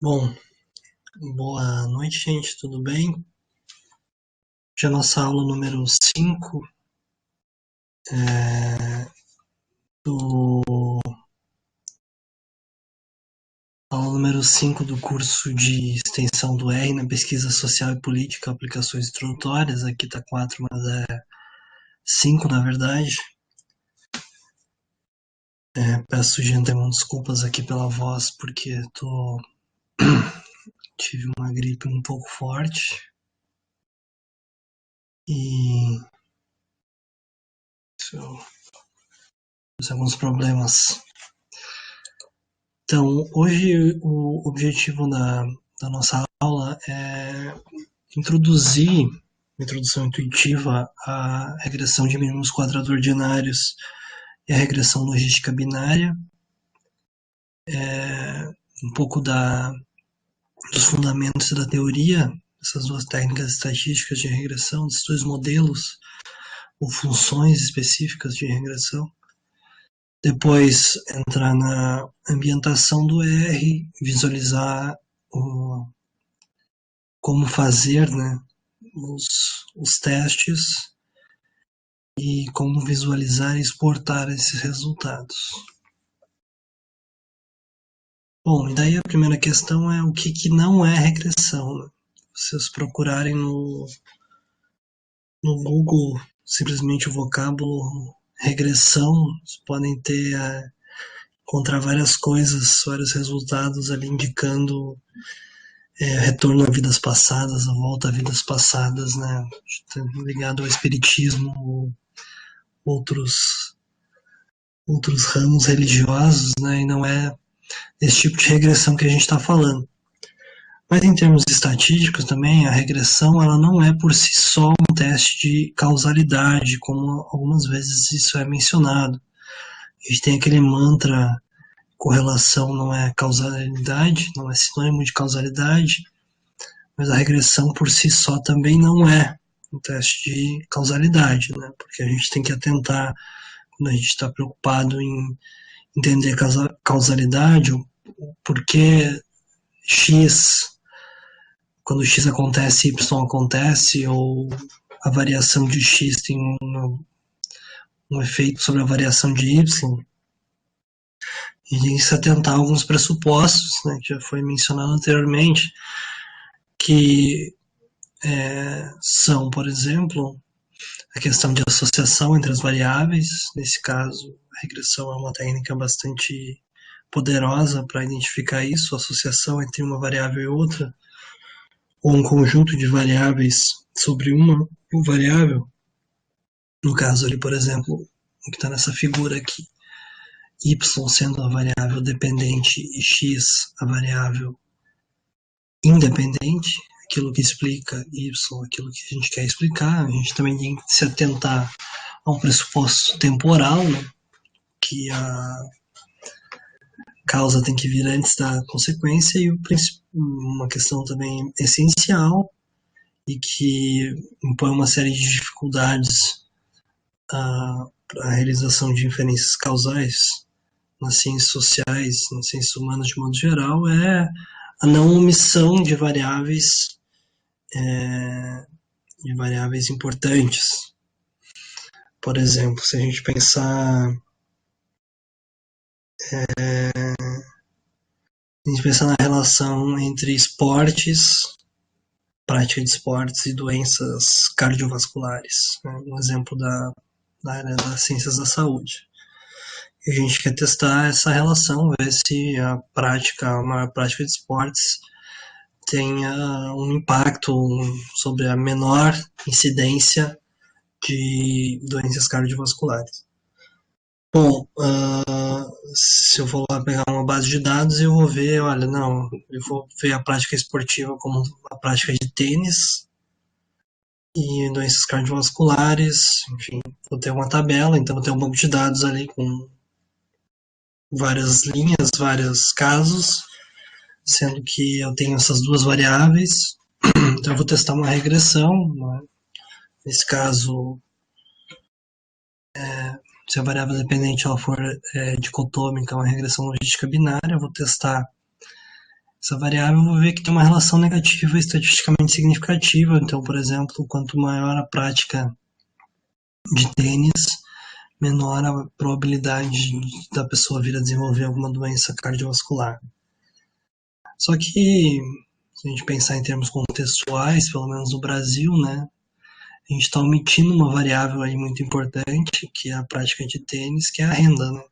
Bom, boa noite, gente, tudo bem? Hoje é a nossa aula número 5 do, aula número 5 do curso de extensão do R na pesquisa social e política, aplicações introdutórias. Aqui tá 4, mas é 5 na verdade. Peço de antemão desculpas aqui pela voz, porque tive uma gripe um pouco forte e alguns problemas. Então, hoje o objetivo da nossa aula é introduzir, uma introdução intuitiva à regressão de mínimos quadrado-ordinários e a regressão logística binária, um pouco dos fundamentos da teoria, essas duas técnicas estatísticas de regressão, desses dois modelos ou funções específicas de regressão. Depois entrar na ambientação do R, visualizar como fazer, né, os testes e como visualizar e exportar esses resultados. Bom, e daí a primeira questão é o que não é regressão, né? Se vocês procurarem no Google simplesmente o vocábulo regressão, vocês podem encontrar várias coisas, vários resultados ali indicando retorno a vidas passadas, a volta a vidas passadas, né? Ligado ao espiritismo ou outros ramos religiosos, né? E não é esse tipo de regressão que a gente está falando. Mas em termos estatísticos também, a regressão ela não é por si só um teste de causalidade, como algumas vezes isso é mencionado. A gente tem aquele mantra, correlação não é causalidade, não é sinônimo de causalidade, mas a regressão por si só também não é um teste de causalidade, né? Porque a gente tem que atentar, quando a gente está preocupado em entender causalidade, o porquê X, quando X acontece, Y acontece, ou a variação de X tem um efeito sobre a variação de Y, e se atentar a alguns pressupostos, né, que já foi mencionado anteriormente, que são, por exemplo, a questão de associação entre as variáveis. Nesse caso, a regressão é uma técnica bastante poderosa para identificar isso, a associação entre uma variável e outra, ou um conjunto de variáveis sobre uma variável. No caso ali, por exemplo, o que está nessa figura aqui, y sendo a variável dependente e x a variável independente, aquilo que explica y, aquilo que a gente quer explicar. A gente também tem que se atentar a um pressuposto temporal, né, que a causa tem que vir antes da consequência, e uma questão também essencial e que impõe uma série de dificuldades para a realização de inferências causais nas ciências sociais, nas ciências humanas de modo geral, é a não omissão de variáveis importantes. Por exemplo, se a gente pensar na relação entre esportes, prática de esportes e doenças cardiovasculares, né? Um exemplo da área das ciências da saúde. E a gente quer testar essa relação, ver se a maior prática de esportes tenha um impacto sobre a menor incidência de doenças cardiovasculares. Bom, se eu for lá pegar uma base de dados, eu vou ver, olha, não, eu vou ver a prática esportiva como a prática de tênis e doenças cardiovasculares, enfim, vou ter uma tabela, então vou ter um banco de dados ali com várias linhas, vários casos, sendo que eu tenho essas duas variáveis, então eu vou testar uma regressão, né? Nesse caso, se a variável dependente ela for dicotômica, uma regressão logística binária, eu vou testar essa variável eu vou ver que tem uma relação negativa estatisticamente significativa. Então, por exemplo, quanto maior a prática de tênis, menor a probabilidade da pessoa vir a desenvolver alguma doença cardiovascular. Só que, se a gente pensar em termos contextuais, pelo menos no Brasil, né, a gente está omitindo uma variável aí muito importante, que é a prática de tênis, que é a renda, né?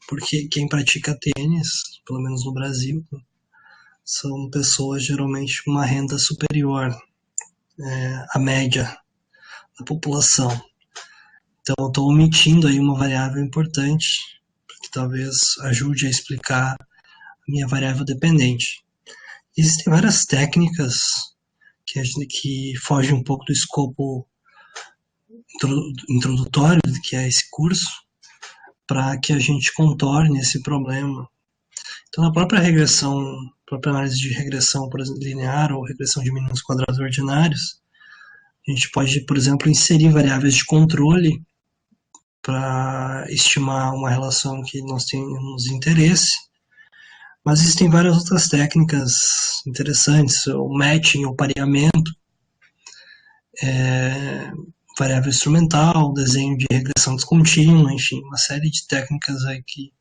Porque quem pratica tênis, pelo menos no Brasil, são pessoas geralmente com uma renda superior à média da população. Então, eu estou omitindo aí uma variável importante, que talvez ajude a explicar a minha variável dependente. Existem várias técnicas que fogem um pouco do escopo introdutório, que é esse curso, para que a gente contorne esse problema. Então, na própria própria análise de regressão, por exemplo, linear ou regressão de mínimos quadrados ordinários, a gente pode, por exemplo, inserir variáveis de controle para estimar uma relação que nós tenhamos interesse. Mas existem várias outras técnicas interessantes, o matching, o pareamento, variável instrumental, desenho de regressão descontínua, enfim, uma série de técnicas aí que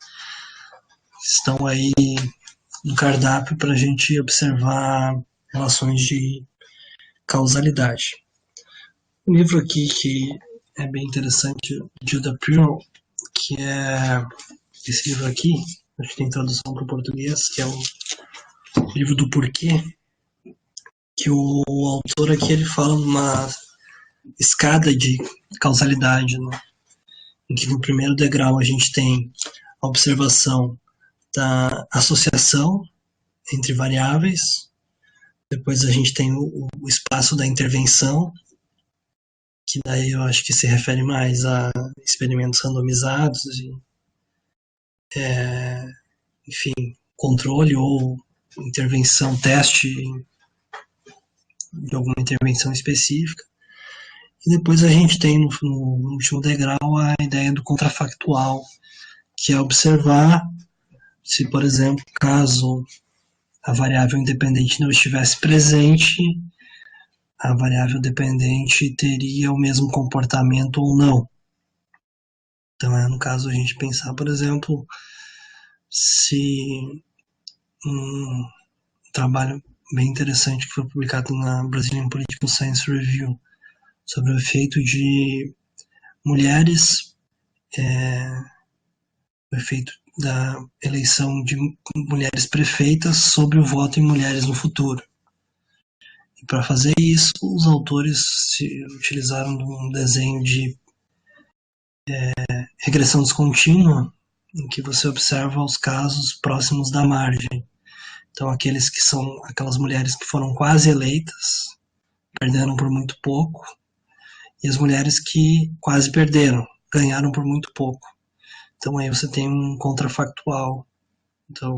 estão aí no cardápio para a gente observar relações de causalidade. Um livro aqui que é bem interessante, Judah Pearl, que é esse livro aqui, acho que tem tradução para o português, que é o livro do porquê, que o autor aqui ele fala numa escada de causalidade, né? Em que no primeiro degrau a gente tem a observação da associação entre variáveis, depois a gente tem o espaço da intervenção, que daí eu acho que se refere mais a experimentos randomizados, e, enfim, controle ou intervenção, teste de alguma intervenção específica. E depois a gente tem no último degrau a ideia do contrafactual, que é observar se, por exemplo, caso a variável independente não estivesse presente, a variável dependente teria o mesmo comportamento ou não. Então, no caso, a gente pensar, por exemplo, se um trabalho bem interessante que foi publicado na Brazilian Political Science Review sobre o efeito de mulheres, o efeito da eleição de mulheres prefeitas sobre o voto em mulheres no futuro. E para fazer isso, os autores se utilizaram de um desenho de regressão descontínua, em que você observa os casos próximos da margem. Então, aquelas mulheres que foram quase eleitas, perderam por muito pouco, e as mulheres que quase perderam, ganharam por muito pouco. Então, aí você tem um contrafactual. Então,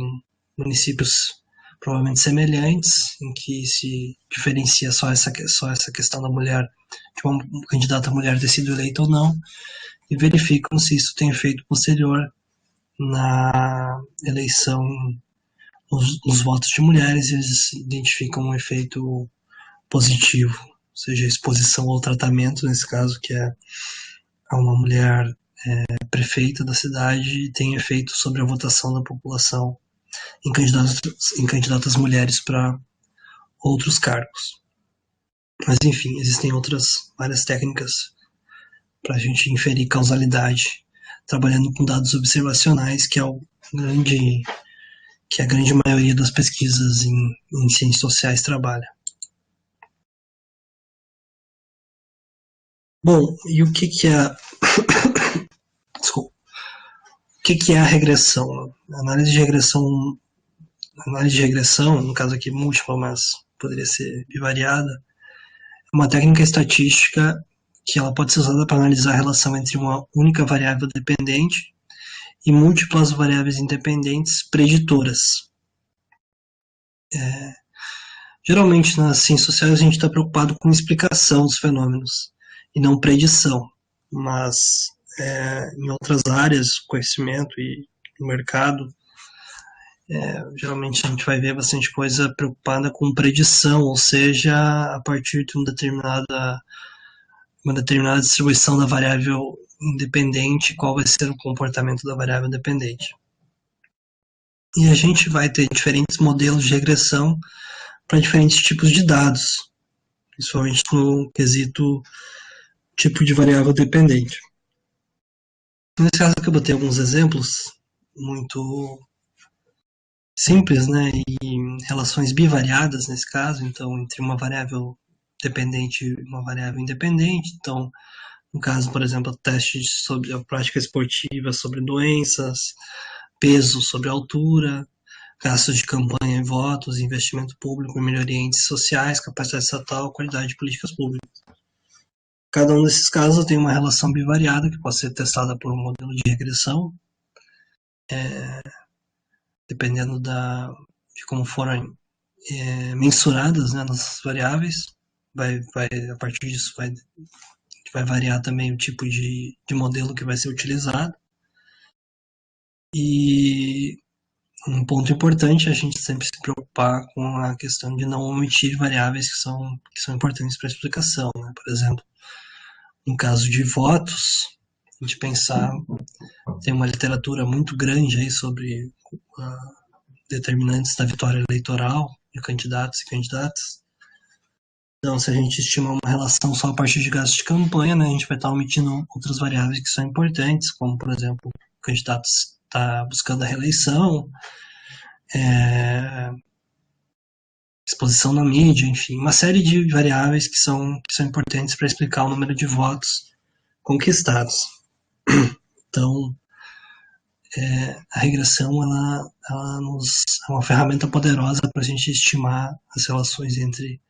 municípios provavelmente semelhantes, em que se diferencia só essa questão da mulher, de uma candidata mulher ter sido eleita ou não, e verificam se isso tem efeito posterior na eleição, nos votos de mulheres, e eles identificam um efeito positivo, ou seja, exposição ao tratamento, nesse caso, que é a uma mulher prefeita da cidade, tem efeito sobre a votação da população em candidatas mulheres para outros cargos. Mas, enfim, existem várias técnicas para a gente inferir causalidade, trabalhando com dados observacionais, que é a grande maioria das pesquisas em ciências sociais trabalha. Bom, e o que é Desculpa. O que é a regressão? A análise de regressão, no caso aqui múltipla, mas poderia ser bivariada, é uma técnica estatística que ela pode ser usada para analisar a relação entre uma única variável dependente e múltiplas variáveis independentes preditoras. Geralmente nas ciências sociais a gente está preocupado com explicação dos fenômenos e não predição, mas em outras áreas, conhecimento e no mercado, Geralmente a gente vai ver bastante coisa preocupada com predição, ou seja, a partir de uma determinada distribuição da variável independente, qual vai ser o comportamento da variável dependente. E a gente vai ter diferentes modelos de regressão para diferentes tipos de dados, principalmente no quesito tipo de variável dependente. Nesse caso aqui eu botei alguns exemplos muito simples, né, e relações bivariadas nesse caso, então entre uma variável dependente e uma variável independente. Então, no caso, por exemplo, testes sobre a prática esportiva, sobre doenças, peso sobre altura, gastos de campanha e votos, investimento público em melhoria em índices sociais, capacidade estatal, qualidade de políticas públicas. Cada um desses casos tem uma relação bivariada que pode ser testada por um modelo de regressão, dependendo de como foram mensuradas, né, nas variáveis. A partir disso vai variar também o tipo de modelo que vai ser utilizado. E um ponto importante é a gente sempre se preocupar com a questão de não omitir variáveis que são importantes para a explicação, né? Por exemplo, no caso de votos, a gente pensar, tem uma literatura muito grande aí sobre determinantes da vitória eleitoral de candidatos e candidatas. Então, se a gente estimar uma relação só a partir de gastos de campanha, né, a gente vai estar omitindo outras variáveis que são importantes, como, por exemplo, o candidato está buscando a reeleição, exposição na mídia, enfim, uma série de variáveis que são importantes para explicar o número de votos conquistados. Então, a regressão ela é uma ferramenta poderosa para a gente estimar as relações entre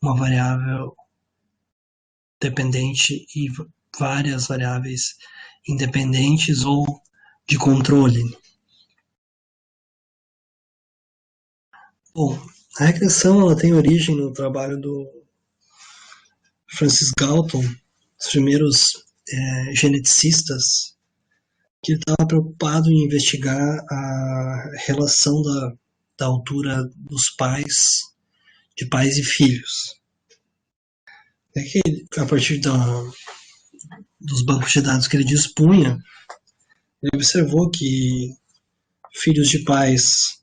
uma variável dependente e várias variáveis independentes ou de controle. Bom, a regressão ela tem origem no trabalho do Francis Galton, os primeiros geneticistas, que ele estava preocupado em investigar a relação da altura dos pais, de pais e filhos. É que, a partir dos bancos de dados que ele dispunha, ele observou que filhos de pais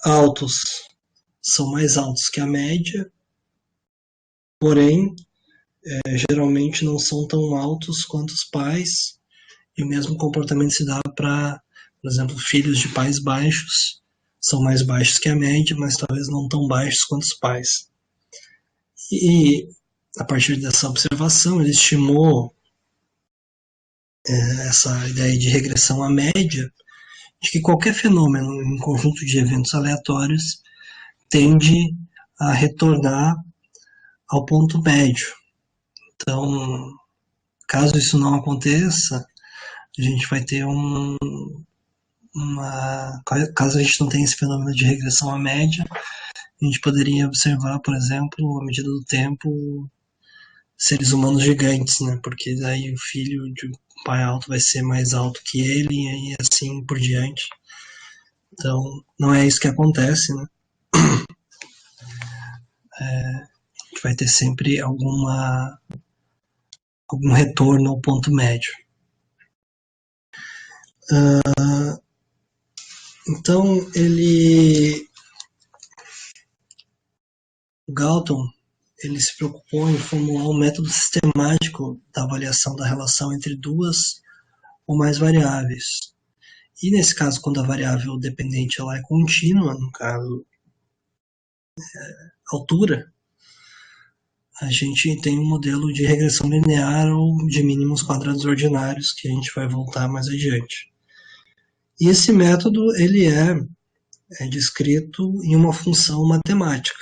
altos são mais altos que a média, porém, geralmente não são tão altos quanto os pais, e o mesmo comportamento se dá para, por exemplo, filhos de pais baixos, são mais baixos que a média, mas talvez não tão baixos quanto os pais. E, a partir dessa observação, ele estimou essa ideia de regressão à média, de que qualquer fenômeno em conjunto de eventos aleatórios tende a retornar ao ponto médio. Então, caso isso não aconteça, a gente vai ter caso a gente não tenha esse fenômeno de regressão à média, a gente poderia observar, por exemplo, à medida do tempo, seres humanos gigantes, né? Porque daí o filho de um pai alto vai ser mais alto que ele e assim por diante. Então, não é isso que acontece, né? A gente vai ter sempre algum retorno ao ponto médio. Então, o Galton, ele se preocupou em formular um método sistemático da avaliação da relação entre duas ou mais variáveis. E nesse caso, quando a variável dependente ela é contínua, no caso, altura, a gente tem um modelo de regressão linear ou de mínimos quadrados ordinários, que a gente vai voltar mais adiante. E esse método ele é descrito em uma função matemática.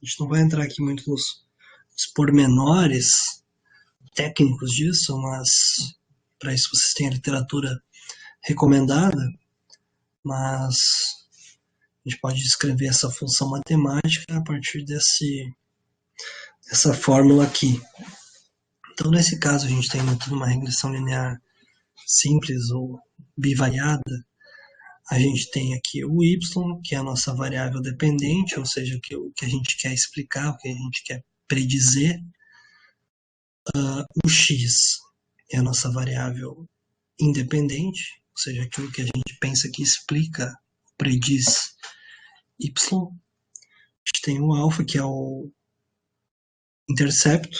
A gente não vai entrar aqui muito nos pormenores técnicos disso, mas para isso vocês têm a literatura recomendada, mas a gente pode descrever essa função matemática a partir dessa fórmula aqui. Então, nesse caso, a gente tem toda uma regressão linear simples ou bivariada. a gente tem aqui o y, que é a nossa variável dependente, ou seja, o que a gente quer explicar, o que a gente quer predizer. O x é a nossa variável independente, ou seja, aquilo que a gente pensa que explica, prediz y. A gente tem o alfa, que é o intercepto,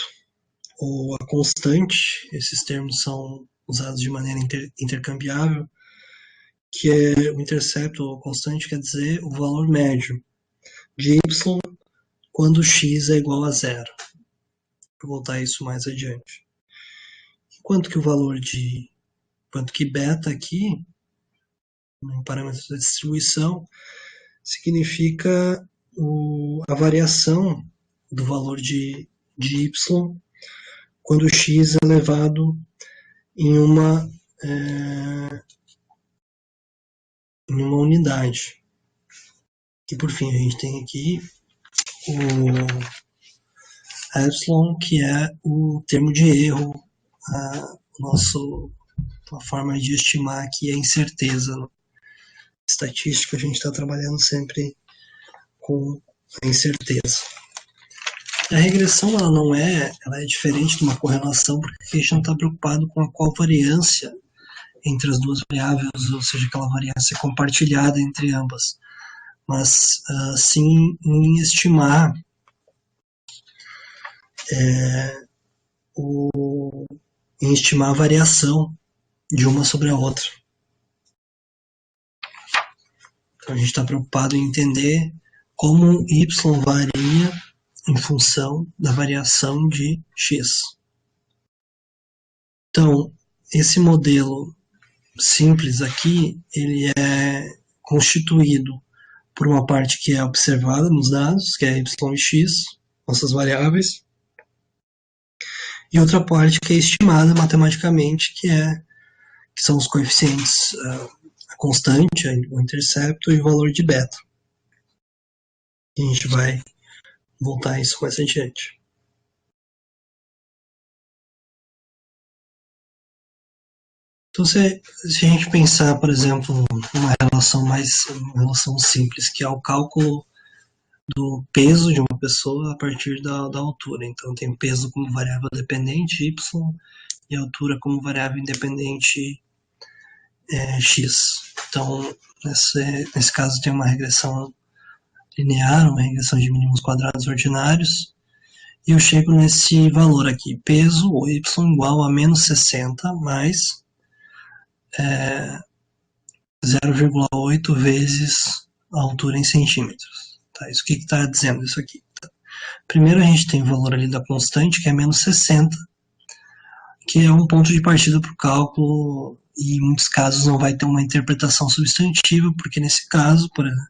ou a constante, esses termos são usados de maneira intercambiável, que é o intercepto ou constante, quer dizer o valor médio de y quando x é igual a zero. Vou voltar a isso mais adiante. Enquanto que beta aqui, no parâmetro da distribuição, significa a variação do valor de y quando x é elevado em uma unidade. E por fim, a gente tem aqui o epsilon, que é o termo de erro, a forma de estimar aqui a incerteza. Estatística, a gente está trabalhando sempre com a incerteza. A regressão ela é diferente de uma correlação, porque a gente não está preocupado com a covariância entre as duas variáveis, ou seja, aquela variância compartilhada entre ambas, mas sim em estimar a variação de uma sobre a outra. Então a gente está preocupado em entender como y varia em função da variação de x. Então, esse modelo simples aqui, ele é constituído por uma parte que é observada nos dados, que é y e x, nossas variáveis, e outra parte que é estimada matematicamente, que são os coeficientes, a constante, o intercepto e o valor de beta. E a gente vai voltar a isso mais adiante. Então, se a gente pensar, por exemplo, uma relação simples, que é o cálculo do peso de uma pessoa a partir da altura. Então, tem peso como variável dependente, y, e altura como variável independente, x. Então, nesse caso, tem uma regressão linear, uma regressão de mínimos quadrados ordinários, e eu chego nesse valor aqui, peso, ou y, igual a menos 60 mais 0,8 vezes a altura em centímetros. Tá? Isso, o que está dizendo isso aqui? Primeiro a gente tem o valor ali da constante, que é menos 60, que é um ponto de partida para o cálculo, e em muitos casos não vai ter uma interpretação substantiva, porque nesse caso, por exemplo,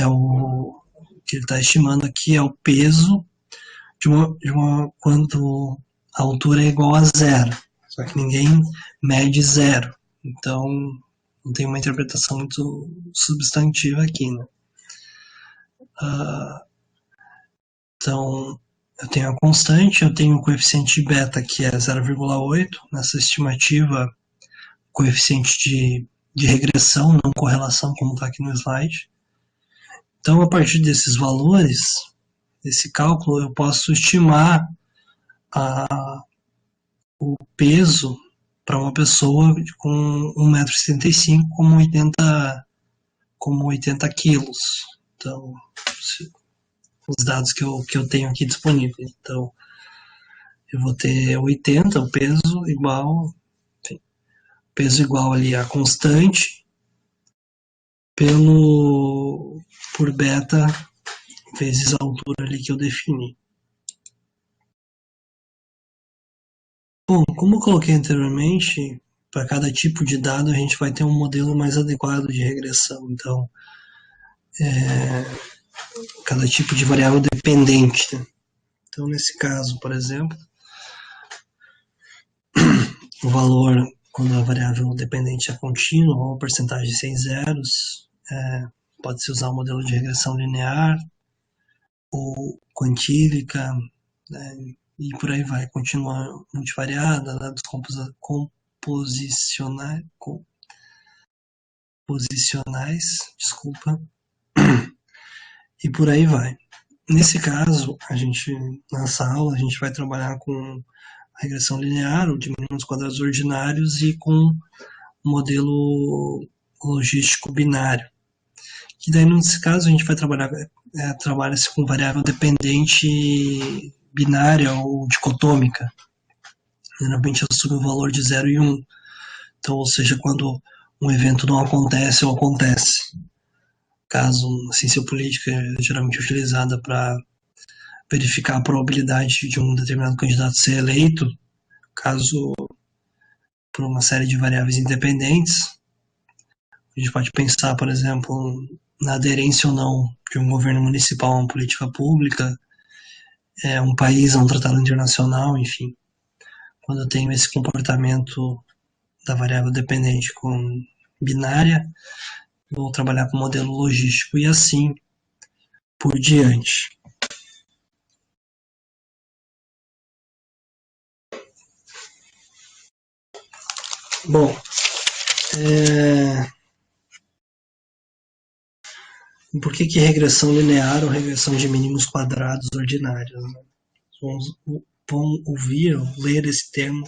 o que ele está estimando aqui é o peso quando a altura é igual a zero. Só que ninguém mede zero. Então, não tem uma interpretação muito substantiva aqui, né? Então, eu tenho a constante, eu tenho o coeficiente de beta, que é 0,8. Nessa estimativa, coeficiente de regressão, não correlação, como está aqui no slide. Então, a partir desses valores, desse cálculo, eu posso estimar o peso para uma pessoa com 1,75 m como 80 quilos. Então, os dados que eu tenho aqui disponíveis. Então, eu vou ter 80, o peso igual ali a constante por beta vezes a altura ali que eu defini. Bom, como eu coloquei anteriormente, para cada tipo de dado a gente vai ter um modelo mais adequado de regressão. Então, cada tipo de variável dependente. Né? Então, nesse caso, por exemplo, o valor, quando a variável dependente é contínua, ou porcentagem sem zeros, pode-se usar o modelo de regressão linear, ou quantílica, né? E por aí vai, continuar multivariada, dados composicionais, posicionais, desculpa, e por aí vai. Nesse caso, nessa aula, a gente vai trabalhar com a regressão linear, ou de mínimos quadrados ordinários, e com o modelo logístico binário. Que daí, nesse caso, a gente vai trabalha-se com variável dependente binária ou dicotômica. Geralmente assume o valor de 0 e 1. Então, ou seja, quando um evento não acontece ou acontece. Caso a ciência política é geralmente utilizada para verificar a probabilidade de um determinado candidato ser eleito, caso por uma série de variáveis independentes. A gente pode pensar, por exemplo, na aderência ou não de um governo municipal a uma política pública, um país a um tratado internacional, enfim. Quando eu tenho esse comportamento da variável dependente com binária, vou trabalhar com modelo logístico e assim por diante. Bom, por que regressão linear ou regressão de mínimos quadrados ordinários? Né? Vão ouvir ou ler esse termo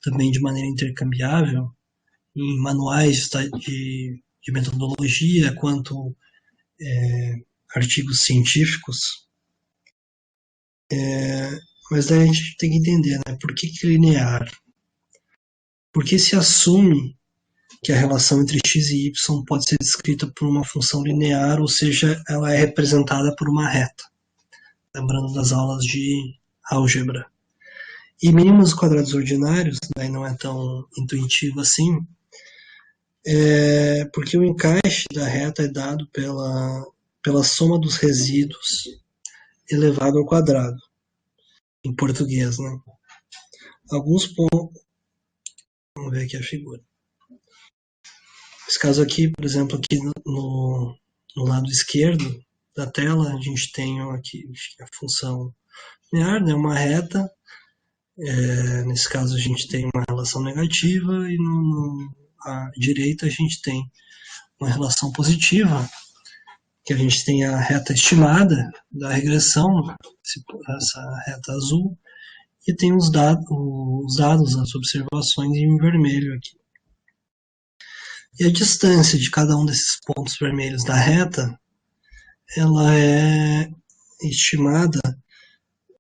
também de maneira intercambiável em manuais de metodologia, quanto artigos científicos. Mas daí a gente tem que entender, né? Por que linear? Porque se assume que a relação entre x e y pode ser descrita por uma função linear, ou seja, ela é representada por uma reta. Lembrando das aulas de álgebra. E mínimos quadrados ordinários, daí não é tão intuitivo assim, porque o encaixe da reta é dado pela soma dos resíduos elevado ao quadrado, em português, né? Alguns pontos. Vamos ver aqui a figura. Nesse caso aqui, por exemplo, aqui no lado esquerdo da tela, a gente tem aqui a função linear, né, uma reta. Nesse caso, a gente tem uma relação negativa e à direita a gente tem uma relação positiva, que a gente tem a reta estimada da regressão, essa reta azul, e tem os dados, as observações em vermelho aqui. E a distância de cada um desses pontos vermelhos da reta, ela é estimada,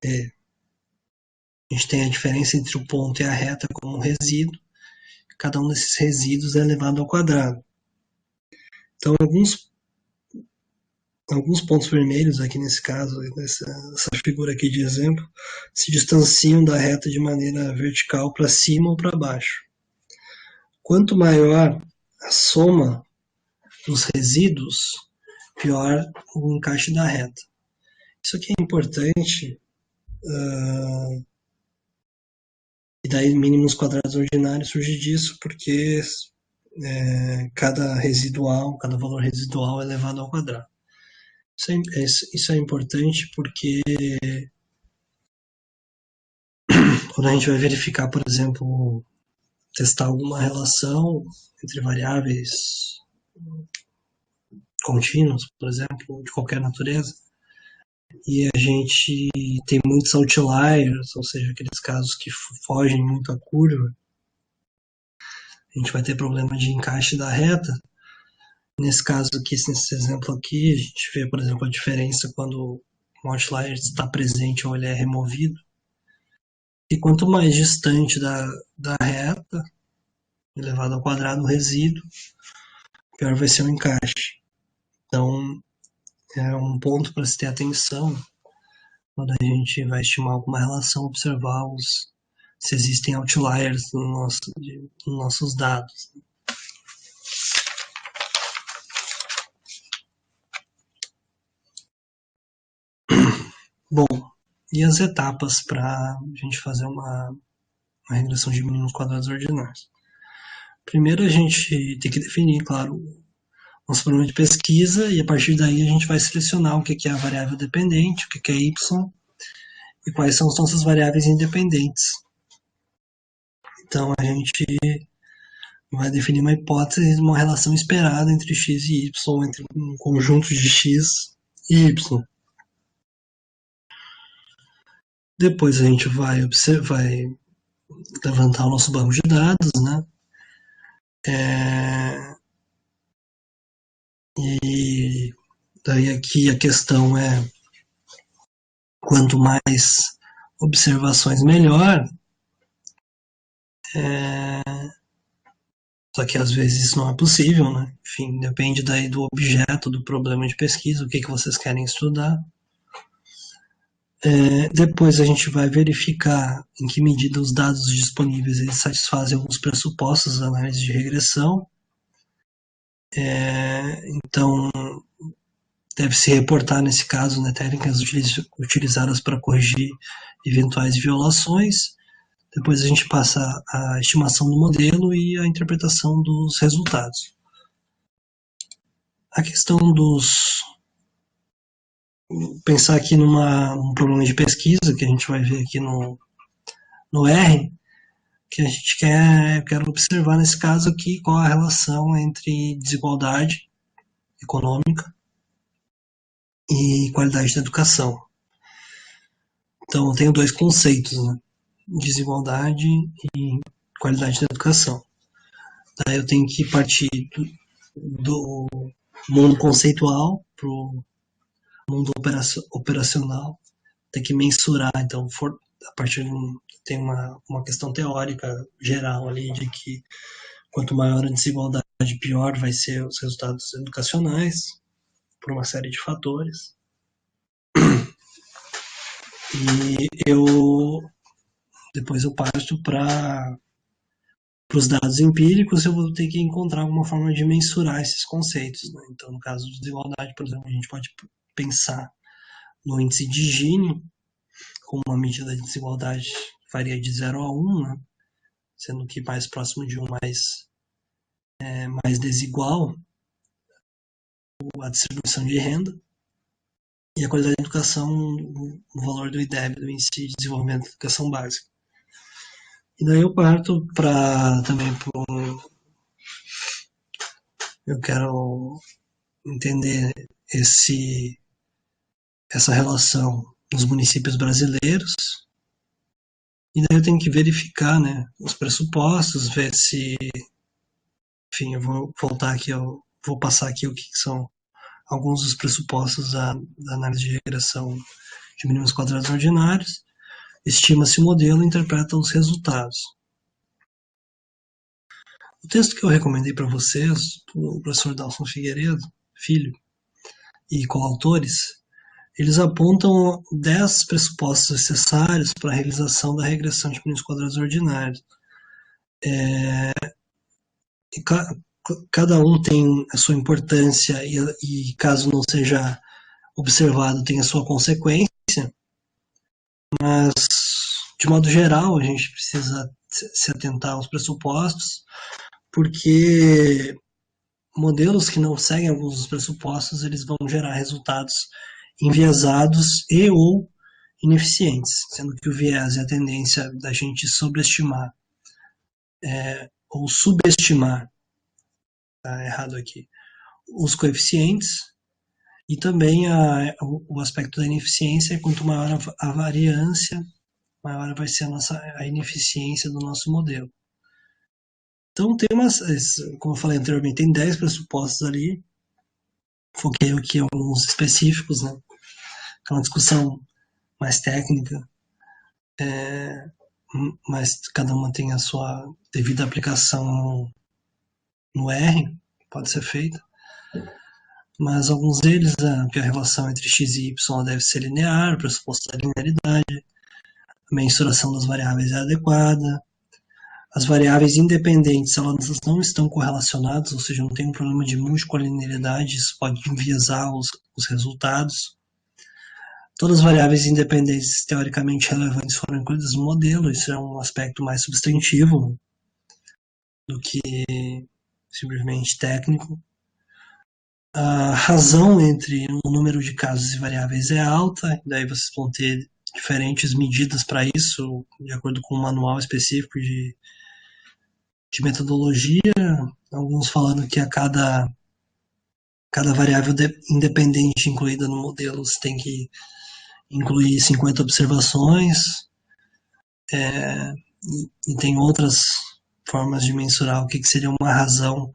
a gente tem a diferença entre o ponto e a reta como um resíduo, cada um desses resíduos é elevado ao quadrado. Então, alguns pontos vermelhos, aqui nesse caso, essa figura aqui de exemplo, se distanciam da reta de maneira vertical para cima ou para baixo. Quanto maior a soma dos resíduos, pior o encaixe da reta. Isso aqui é importante, e daí mínimos quadrados ordinários surge disso, porque cada valor residual é elevado ao quadrado. Isso é importante porque quando a gente vai verificar, por exemplo, testar alguma relação entre variáveis contínuas, por exemplo, de qualquer natureza, e a gente tem muitos outliers, ou seja, aqueles casos que fogem muito à curva, a gente vai ter problema de encaixe da reta. Nesse caso aqui, nesse exemplo aqui, a gente vê, por exemplo, a diferença quando um outlier está presente ou ele é removido. E quanto mais distante da reta, elevado ao quadrado, o resíduo, pior vai ser o encaixe. Então, é um ponto para se ter atenção quando a gente vai estimar alguma relação, observar se existem outliers nos nossos dados. Bom, e as etapas para a gente fazer uma regressão de mínimos quadrados ordinários? Primeiro a gente tem que definir, claro, nosso problema de pesquisa, e a partir daí a gente vai selecionar o que é a variável dependente, o que é y, e quais são as nossas variáveis independentes. Então a gente vai definir uma hipótese de uma relação esperada entre x e y, entre um conjunto de x e y. Depois a gente vai levantar o nosso banco de dados, né? E daí aqui a questão é quanto mais observações melhor. Só que às vezes isso não é possível, né? Enfim, depende daí do objeto do problema de pesquisa, o que vocês querem estudar. Depois a gente vai verificar em que medida os dados disponíveis eles satisfazem alguns pressupostos da análise de regressão. Então, deve-se reportar, nesse caso, né, técnicas utilizadas para corrigir eventuais violações. Depois a gente passa a estimação do modelo e a interpretação dos resultados. A questão dos... Pensar aqui num problema de pesquisa, que a gente vai ver aqui no R, que a gente quer observar nesse caso aqui qual a relação entre desigualdade econômica e qualidade da educação. Então, eu tenho dois conceitos, né? Desigualdade e qualidade da educação. Daí eu tenho que partir do mundo conceitual para o mundo operacional. Tem que mensurar, então, a partir de tem uma questão teórica geral ali de que quanto maior a desigualdade, pior vai ser os resultados educacionais, por uma série de fatores. E depois eu parto para os dados empíricos, eu vou ter que encontrar alguma forma de mensurar esses conceitos, né? Então, no caso de desigualdade, por exemplo, a gente pode pensar no índice de Gini, como uma medida de desigualdade varia de 0 a 1, né? Sendo que mais próximo de 1 mais desigual a distribuição de renda. E a qualidade da educação, o valor do IDEB, do Índice de Desenvolvimento da Educação Básica. E daí eu parto também eu quero entender essa relação nos municípios brasileiros. E daí eu tenho que verificar, né, os pressupostos, ver se... Enfim, eu vou voltar aqui, eu vou passar aqui o que são alguns dos pressupostos da análise de regressão de mínimos quadrados ordinários. Estima-se o modelo e interpreta os resultados. O texto que eu recomendei para vocês, do professor Dalson Figueiredo, filho, e coautores, eles apontam 10 pressupostos necessários para a realização da regressão de mínimos quadrados ordinários. E cada um tem a sua importância e caso não seja observado, tem a sua consequência, mas, de modo geral, a gente precisa se atentar aos pressupostos, porque modelos que não seguem alguns dos pressupostos, eles vão gerar resultados enviesados e ou ineficientes, sendo que o viés é a tendência da gente sobreestimar ou subestimar, tá errado aqui, os coeficientes, e também o aspecto da ineficiência, quanto maior a variância, maior vai ser a ineficiência do nosso modelo. Então, como eu falei anteriormente, tem 10 pressupostos ali, foquei aqui alguns específicos, né? É uma discussão mais técnica, mas cada uma tem a sua devida aplicação no R, pode ser feita. Mas alguns deles, que a relação entre x e y deve ser linear, o pressuposto da linearidade, a mensuração das variáveis é adequada, as variáveis independentes elas não estão correlacionadas, ou seja, não tem um problema de multicolinearidade, isso pode enviesar os resultados. Todas as variáveis independentes teoricamente relevantes foram incluídas no modelo, isso é um aspecto mais substantivo do que simplesmente técnico. A razão entre o número de casos e variáveis é alta, daí vocês vão ter diferentes medidas para isso, de acordo com um manual específico de metodologia, alguns falando que a cada variável independente incluída no modelo você tem que incluir 50 observações, e tem outras formas de mensurar o que seria uma razão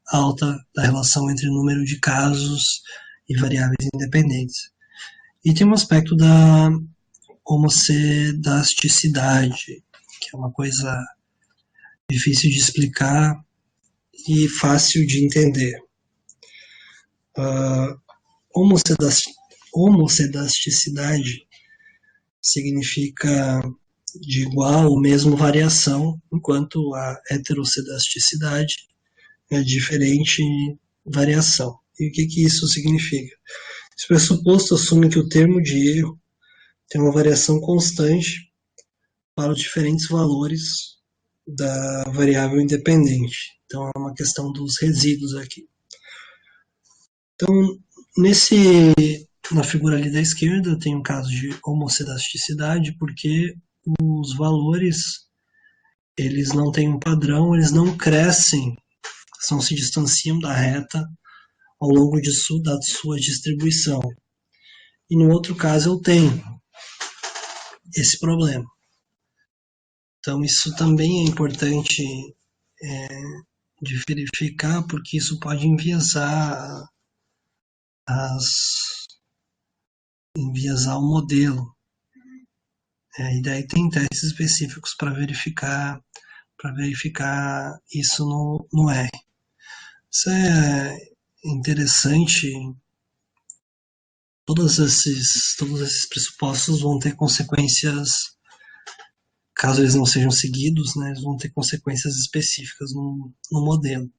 alta da relação entre o número de casos e variáveis independentes. E tem um aspecto da homocedasticidade, que é uma coisa difícil de explicar e fácil de entender. Uh, homocedasticidade significa de igual ou mesmo variação, enquanto a heterocedasticidade é diferente variação. E o que isso significa? Esse pressuposto assume que o termo de erro tem uma variação constante para os diferentes valores da variável independente. Então, é uma questão dos resíduos aqui. Então, na figura ali da esquerda, tem um caso de homocedasticidade, porque os valores, eles não têm um padrão, eles não crescem, não se distanciam da reta ao longo da sua distribuição. E no outro caso, eu tenho esse problema. Então, isso também é importante de verificar, porque isso pode enviesar o modelo. E daí tem testes específicos para verificar isso no R. Isso é interessante. Todos esses pressupostos vão ter consequências, caso eles não sejam seguidos, né, eles vão ter consequências específicas no modelo.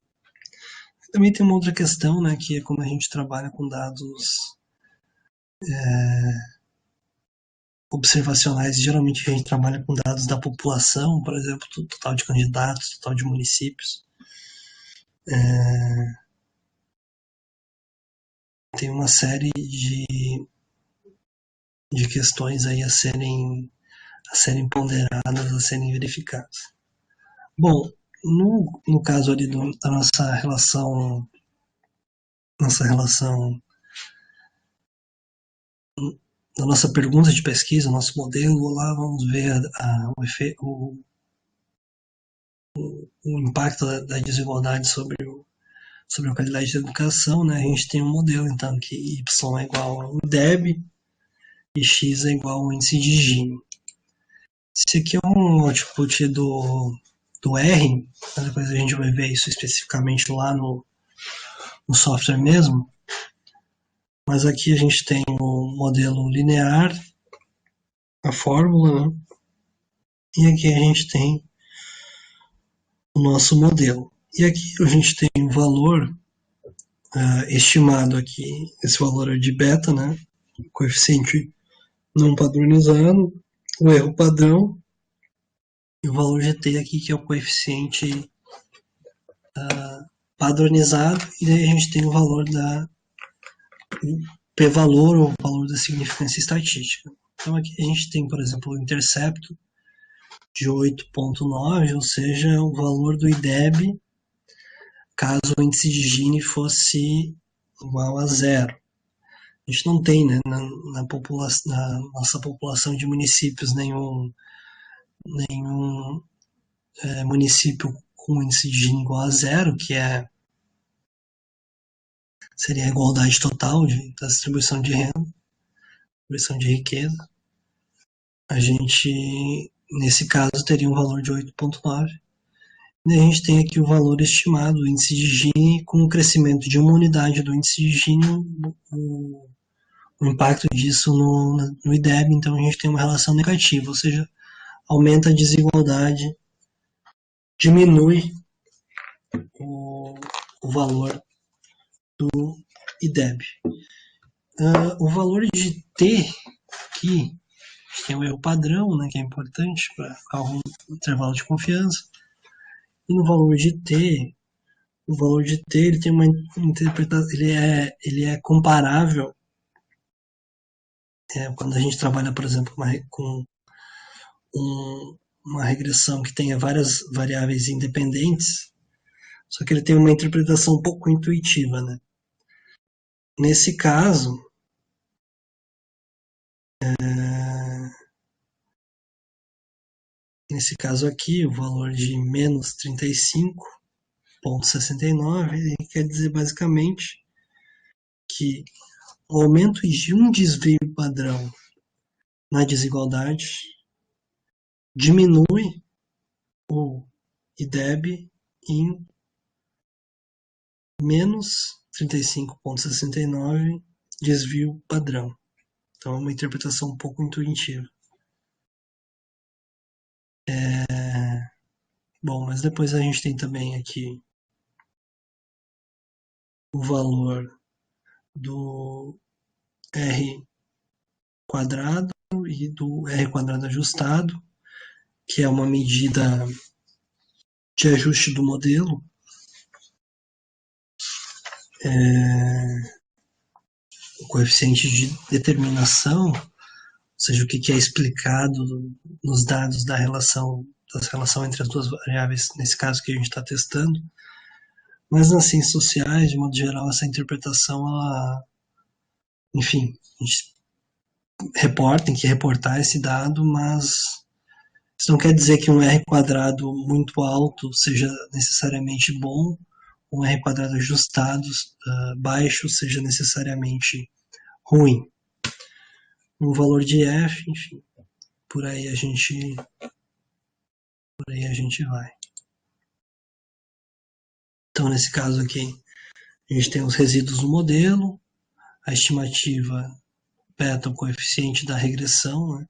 Também tem uma outra questão, né, que é como a gente trabalha com dados observacionais. Geralmente a gente trabalha com dados da população, por exemplo, total de candidatos, total de municípios. Tem uma série de questões aí a serem ponderadas, a serem verificadas. Bom, no caso ali da nossa relação da nossa pergunta de pesquisa, nosso modelo, lá vamos ver o impacto da desigualdade sobre a qualidade da educação, né? A gente tem um modelo, então, que y é igual ao IDEB e x é igual ao índice de Gini. Esse aqui é um output do R, depois a gente vai ver isso especificamente lá no software mesmo. Mas aqui a gente tem o modelo linear, a fórmula, né? E aqui a gente tem o nosso modelo. E aqui a gente tem o valor estimado aqui, esse valor é de beta, né? O coeficiente não padronizado, o erro padrão, e o valor GT aqui, que é o coeficiente padronizado, e daí a gente tem o valor p-valor, ou valor da significância estatística. Então aqui a gente tem, por exemplo, o intercepto de 8,9, ou seja, o valor do IDEB, caso o índice de Gini fosse igual a zero. A gente não tem, né, na nossa população de municípios nenhum município com índice de Gini igual a zero, que seria a igualdade total da distribuição de renda, distribuição de riqueza. A gente, nesse caso, teria um valor de 8,9. E a gente tem aqui o valor estimado do índice de Gini, com o crescimento de uma unidade do índice de Gini, o impacto disso no IDEB. Então a gente tem uma relação negativa, ou seja, aumenta a desigualdade, diminui o valor do IDEB. O valor de T aqui, a gente tem um erro padrão, né, que é importante para um intervalo de confiança. E no valor de T, ele tem uma interpretação, ele é comparável quando a gente trabalha, por exemplo, com uma regressão que tenha várias variáveis independentes, só que ele tem uma interpretação um pouco intuitiva, né? Nesse caso, aqui, o valor de menos 35,69 quer dizer basicamente que o aumento de um desvio padrão na desigualdade diminui o IDEB em menos 35,69 desvio padrão. Então é uma interpretação um pouco intuitiva. Bom, mas depois a gente tem também aqui o valor do R quadrado e do R quadrado ajustado, que é uma medida de ajuste do modelo. O coeficiente de determinação, ou seja, o que é explicado nos dados da relação entre as duas variáveis, nesse caso que a gente está testando. Mas nas ciências sociais, de modo geral, essa interpretação, enfim, a gente tem que reportar esse dado, mas isso não quer dizer que um R quadrado muito alto seja necessariamente bom, um R quadrado ajustado baixo seja necessariamente ruim. Um valor de F, enfim, por aí a gente vai. Então, nesse caso aqui, a gente tem os resíduos do modelo, a estimativa beta, o coeficiente da regressão, né?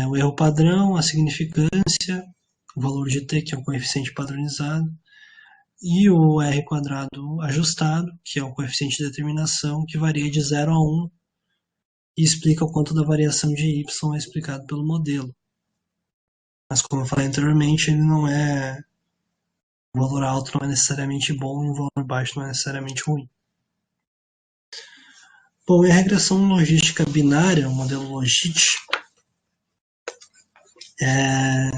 O erro padrão, a significância, o valor de t, que é o coeficiente padronizado, e o R quadrado ajustado, que é o coeficiente de determinação, que varia de 0 a 1 e explica o quanto da variação de y é explicado pelo modelo. Mas, como eu falei anteriormente, ele não é... O valor alto não é necessariamente bom e o valor baixo não é necessariamente ruim. Bom, e a regressão logística binária, o modelo Logit, a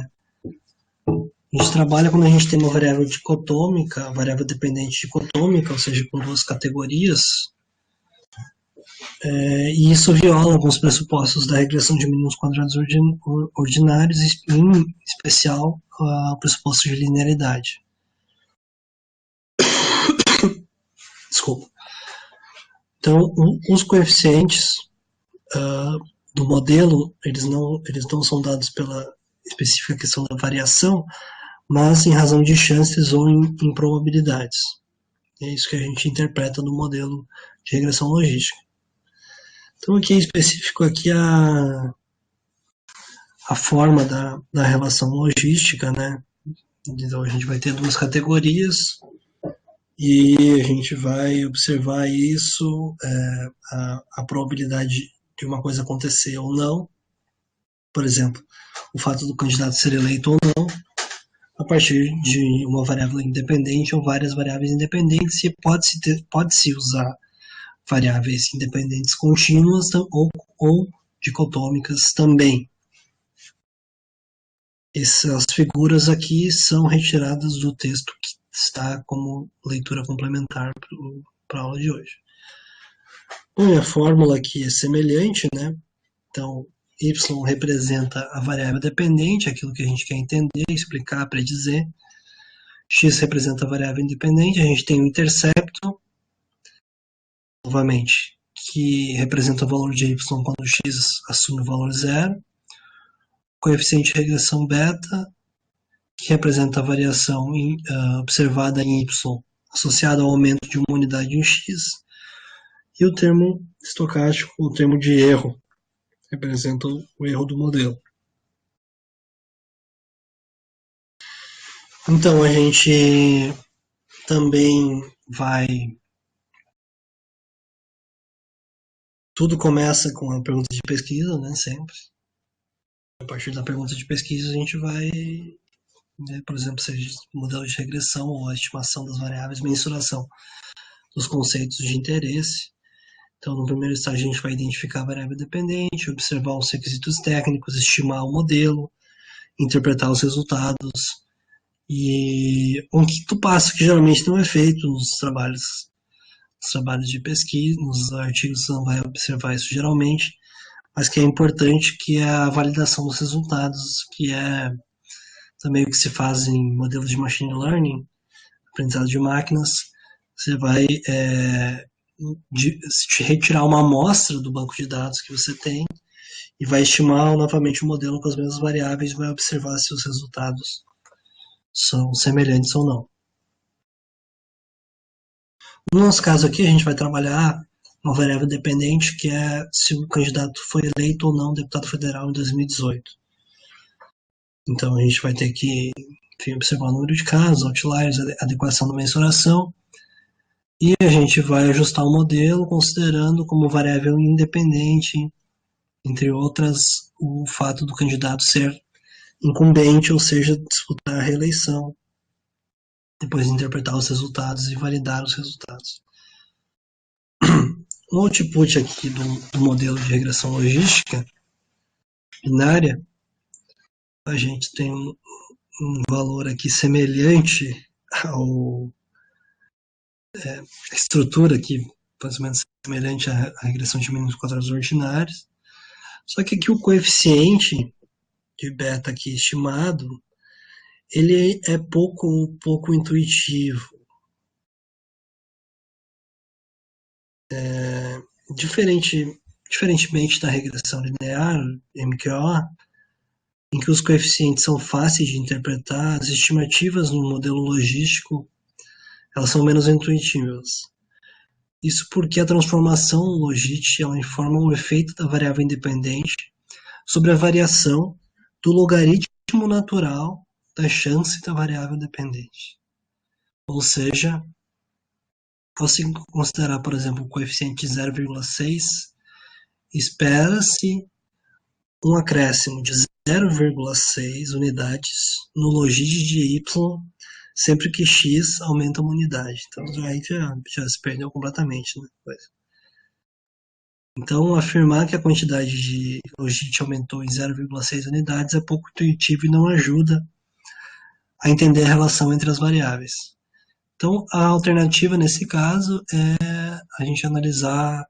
gente trabalha quando a gente tem uma variável dicotômica, variável dependente dicotômica, ou seja, com duas categorias, e isso viola alguns pressupostos da regressão de mínimos quadrados ordinários, em especial o pressuposto de linearidade. Desculpa. Então, os coeficientes do modelo, eles não são dados pela específica questão da variação, mas em razão de chances ou em probabilidades. É isso que a gente interpreta no modelo de regressão logística. Então, aqui em específico, aqui a forma da relação logística, né? Então, a gente vai ter duas categorias e a gente vai observar isso, a probabilidade de uma coisa acontecer ou não. Por exemplo, o fato do candidato ser eleito ou não, a partir de uma variável independente ou várias variáveis independentes, e pode-se usar variáveis independentes contínuas ou dicotômicas também. Essas figuras aqui são retiradas do texto que está como leitura complementar para a aula de hoje. Bom, a fórmula aqui é semelhante, né? Então, y representa a variável dependente, aquilo que a gente quer entender, explicar, predizer. X representa a variável independente, a gente tem o intercepto, novamente, que representa o valor de y quando x assume o valor zero. Coeficiente de regressão beta, que representa a variação observada em y associada ao aumento de uma unidade em x. E o termo estocástico, o termo de erro, representa o erro do modelo. Então, a gente também vai... Tudo começa com a pergunta de pesquisa, né, sempre. A partir da pergunta de pesquisa, a gente vai, né, por exemplo, seja modelo de regressão ou a estimação das variáveis, mensuração dos conceitos de interesse. Então, no primeiro estágio, a gente vai identificar a variável dependente, observar os requisitos técnicos, estimar o modelo, interpretar os resultados. E um quinto passo que geralmente não é feito nos trabalhos de pesquisa, nos artigos você não vai observar isso geralmente, mas que é importante, que é a validação dos resultados, que é também o que se faz em modelos de machine learning, aprendizado de máquinas. Você vai retirar uma amostra do banco de dados que você tem e vai estimar novamente o modelo com as mesmas variáveis e vai observar se os resultados são semelhantes ou não. No nosso caso aqui, a gente vai trabalhar uma variável dependente, que é se o candidato foi eleito ou não deputado federal em 2018. Então, a gente vai ter que, enfim, observar o número de casos, outliers, adequação da mensuração, e a gente vai ajustar o modelo considerando como variável independente, entre outras, o fato do candidato ser incumbente, ou seja, disputar a reeleição, depois interpretar os resultados e validar os resultados. No output aqui do modelo de regressão logística binária, a gente tem um valor aqui semelhante a estrutura aqui, mais ou menos semelhante à regressão de mínimos quadrados ordinários, só que aqui o coeficiente de beta aqui estimado, ele é pouco intuitivo. Diferentemente da regressão linear, MQO, em que os coeficientes são fáceis de interpretar, as estimativas no modelo logístico elas são menos intuitivas. Isso porque a transformação logística ela informa o efeito da variável independente sobre a variação do logaritmo natural da chance da variável dependente. Ou seja, ao se considerar, por exemplo, o coeficiente 0,6, espera-se um acréscimo de 0,6 unidades no logis de y sempre que x aumenta uma unidade. Então aí já se perdeu completamente, né? Então, afirmar que a quantidade de logit aumentou em 0,6 unidades é pouco intuitivo e não ajuda a entender a relação entre as variáveis. Então, a alternativa nesse caso é a gente analisar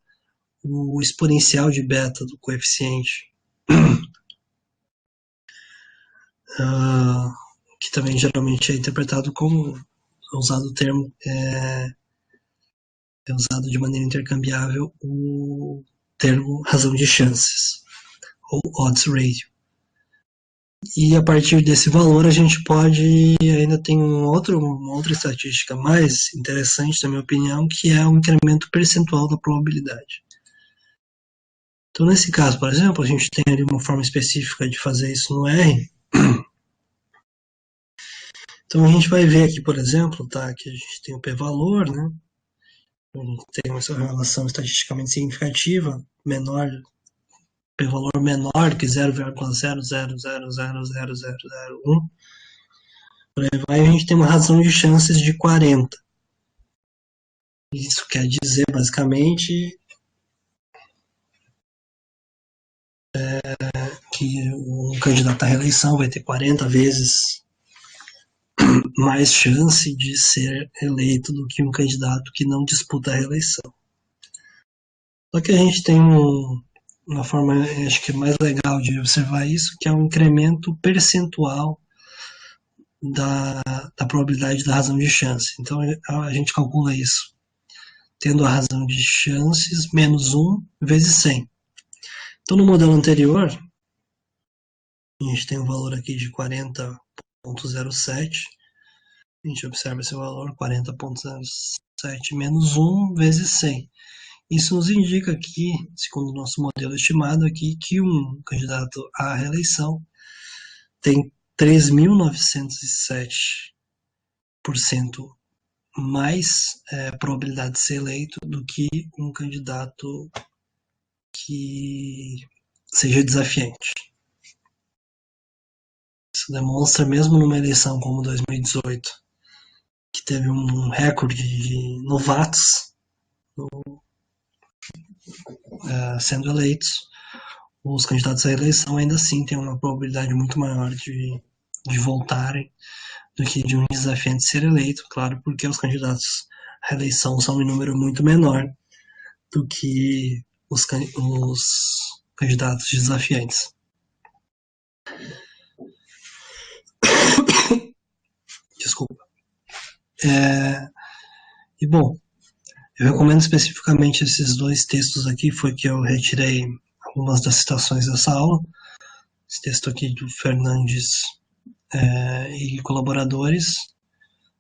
o exponencial de beta do coeficiente, que também geralmente é interpretado como usado o termo é usado de maneira intercambiável o termo razão de chances ou odds ratio. E a partir desse valor a gente pode, ainda tem uma outra estatística mais interessante, na minha opinião, que é o incremento percentual da probabilidade. Então, nesse caso, por exemplo, a gente tem ali uma forma específica de fazer isso no R. Então, a gente vai ver aqui, por exemplo, tá, que a gente tem o p-valor, né? A gente tem uma relação estatisticamente significativa, p-valor menor que 0,00000001. Por aí vai, a gente tem uma razão de chances de 40. Isso quer dizer, basicamente, que um candidato à reeleição vai ter 40 vezes mais chance de ser eleito do que um candidato que não disputa a reeleição. Só que a gente tem uma forma, acho que mais legal de observar isso, que é o incremento percentual da probabilidade da razão de chance. Então a gente calcula isso tendo a razão de chances menos 1 vezes 100. Então no modelo anterior, a gente tem um valor aqui de 40,07. A gente observa esse valor, 40,07 menos 1 vezes 100. Isso nos indica aqui, segundo o nosso modelo estimado aqui, que um candidato à reeleição tem 3.907% mais probabilidade de ser eleito do que um candidato que seja desafiante. Isso demonstra, mesmo numa eleição como 2018, que teve um recorde de novatos sendo eleitos, os candidatos à reeleição ainda assim têm uma probabilidade muito maior de voltarem do que de um desafiante ser eleito, claro, porque os candidatos à reeleição são em número muito menor do que os candidatos desafiantes. Desculpa. E bom, eu recomendo especificamente esses dois textos aqui, foi que eu retirei algumas das citações dessa aula. Esse texto aqui do Fernandes e colaboradores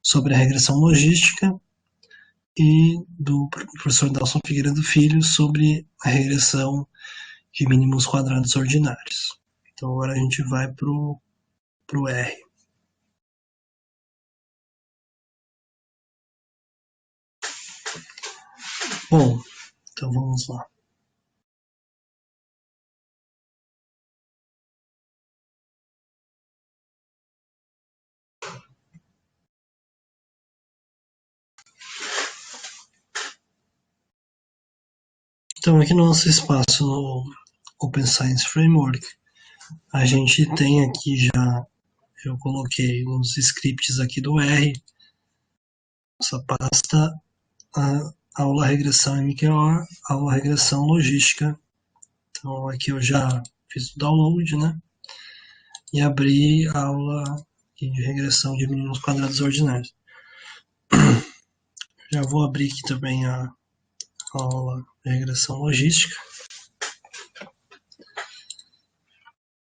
sobre a regressão logística e do professor Nelson Figueiredo Filho sobre a regressão de mínimos quadrados ordinários. Então agora a gente vai para o R. Bom, então vamos lá. Então aqui no nosso espaço no Open Science Framework, a gente tem aqui já, eu coloquei uns scripts aqui do R, essa pasta, a aula regressão MQO, aula regressão logística. Então aqui eu já fiz o download, né? E abri a aula de regressão de mínimos quadrados ordinários. Já vou abrir aqui também a aula de regressão logística.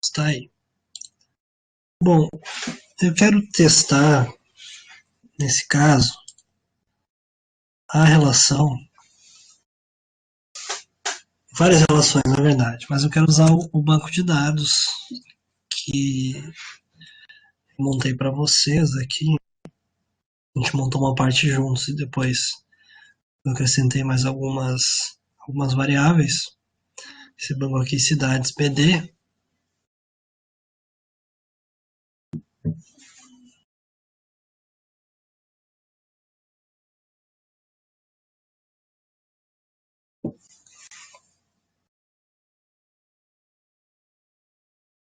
Está aí. Bom, eu quero testar, nesse caso, a relação, várias relações na verdade, mas eu quero usar o banco de dados que eu montei para vocês aqui. A gente montou uma parte juntos e depois eu acrescentei mais algumas variáveis. Esse banco aqui, cidades BD.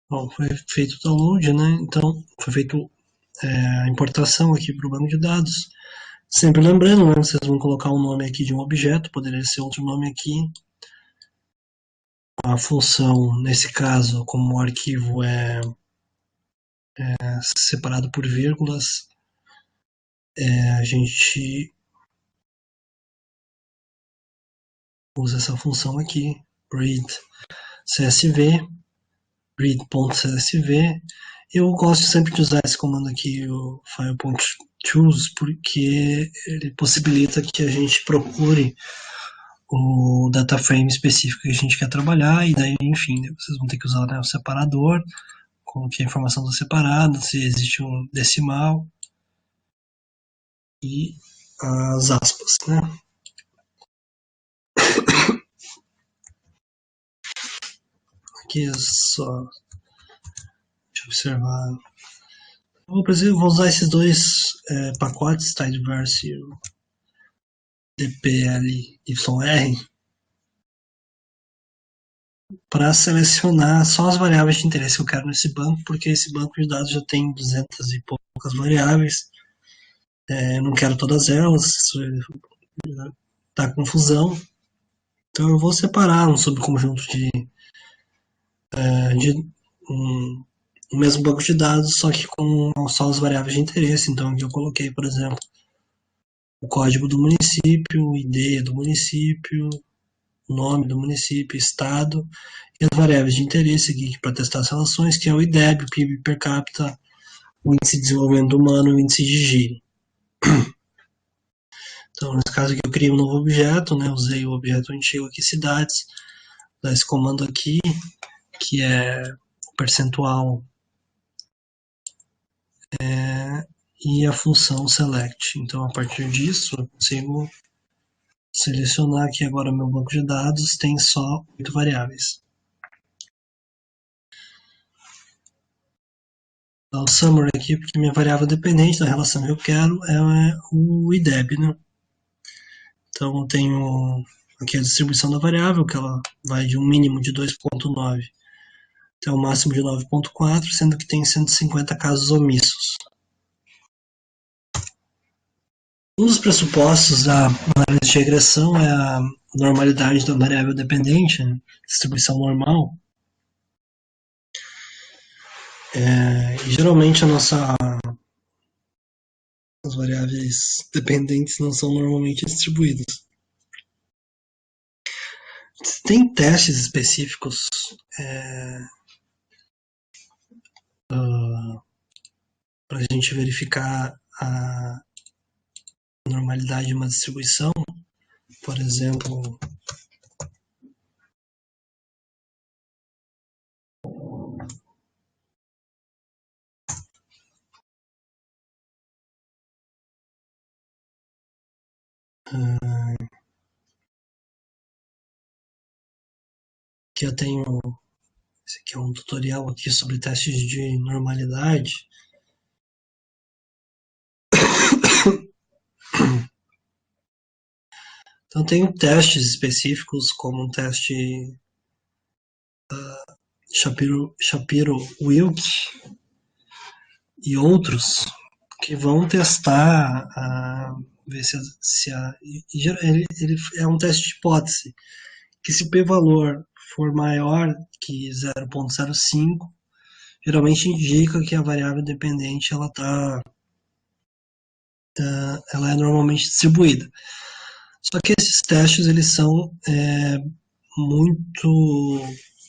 Bom, foi feito o download, né? Então, foi feito a importação aqui para o banco de dados. Sempre lembrando, né? Vocês vão colocar o nome aqui de um objeto, poderia ser outro nome aqui. A função, nesse caso, como o arquivo é separado por vírgulas, a gente usa essa função aqui, read CSV, read.csv. Eu gosto sempre de usar esse comando aqui, o file.choose, porque ele possibilita que a gente procure o data frame específico que a gente quer trabalhar, e daí, enfim, vocês vão ter que usar, né, o separador, como que a informação está separada, se existe um decimal, e as aspas, né? Aqui é só, deixa eu observar. Eu vou usar esses dois pacotes, tidyverse e o dplyr, para selecionar só as variáveis de interesse que eu quero nesse banco, porque esse banco de dados já tem 200 e poucas variáveis. Eu não quero todas elas, isso dá confusão. Então eu vou separar um subconjunto de um mesmo banco de dados, só que com só as variáveis de interesse. Então aqui eu coloquei, por exemplo, o código do município, o ID do município, o nome do município, estado, e as variáveis de interesse aqui para testar as relações, que é o IDEB, o PIB per capita, o índice de desenvolvimento humano e o índice de giro. Então, nesse caso aqui eu criei um novo objeto, né? Usei o objeto antigo aqui, cidades, dar esse comando aqui, que é o percentual e a função select. Então, a partir disso, eu consigo selecionar aqui agora meu banco de dados, tem só 8 variáveis. Dá o summary aqui, porque minha variável dependente da relação que eu quero é o IDEB, né? Então, eu tenho aqui a distribuição da variável, que ela vai de um mínimo de 2,9 tem um máximo de 9,4, sendo que tem 150 casos omissos. Um dos pressupostos da análise de regressão é a normalidade da variável dependente, né? Distribuição normal. E geralmente as variáveis dependentes não são normalmente distribuídas. Tem testes específicos para a gente verificar a normalidade de uma distribuição. Por exemplo, que eu tenho, esse aqui é um tutorial aqui sobre testes de normalidade. Então tenho testes específicos, como um teste Shapiro-Wilk e outros, que vão testar, ver se ele é um teste de hipótese, que se o p-valor for maior que 0,05, geralmente indica que a variável dependente ela é normalmente distribuída. Só que esses testes eles são muito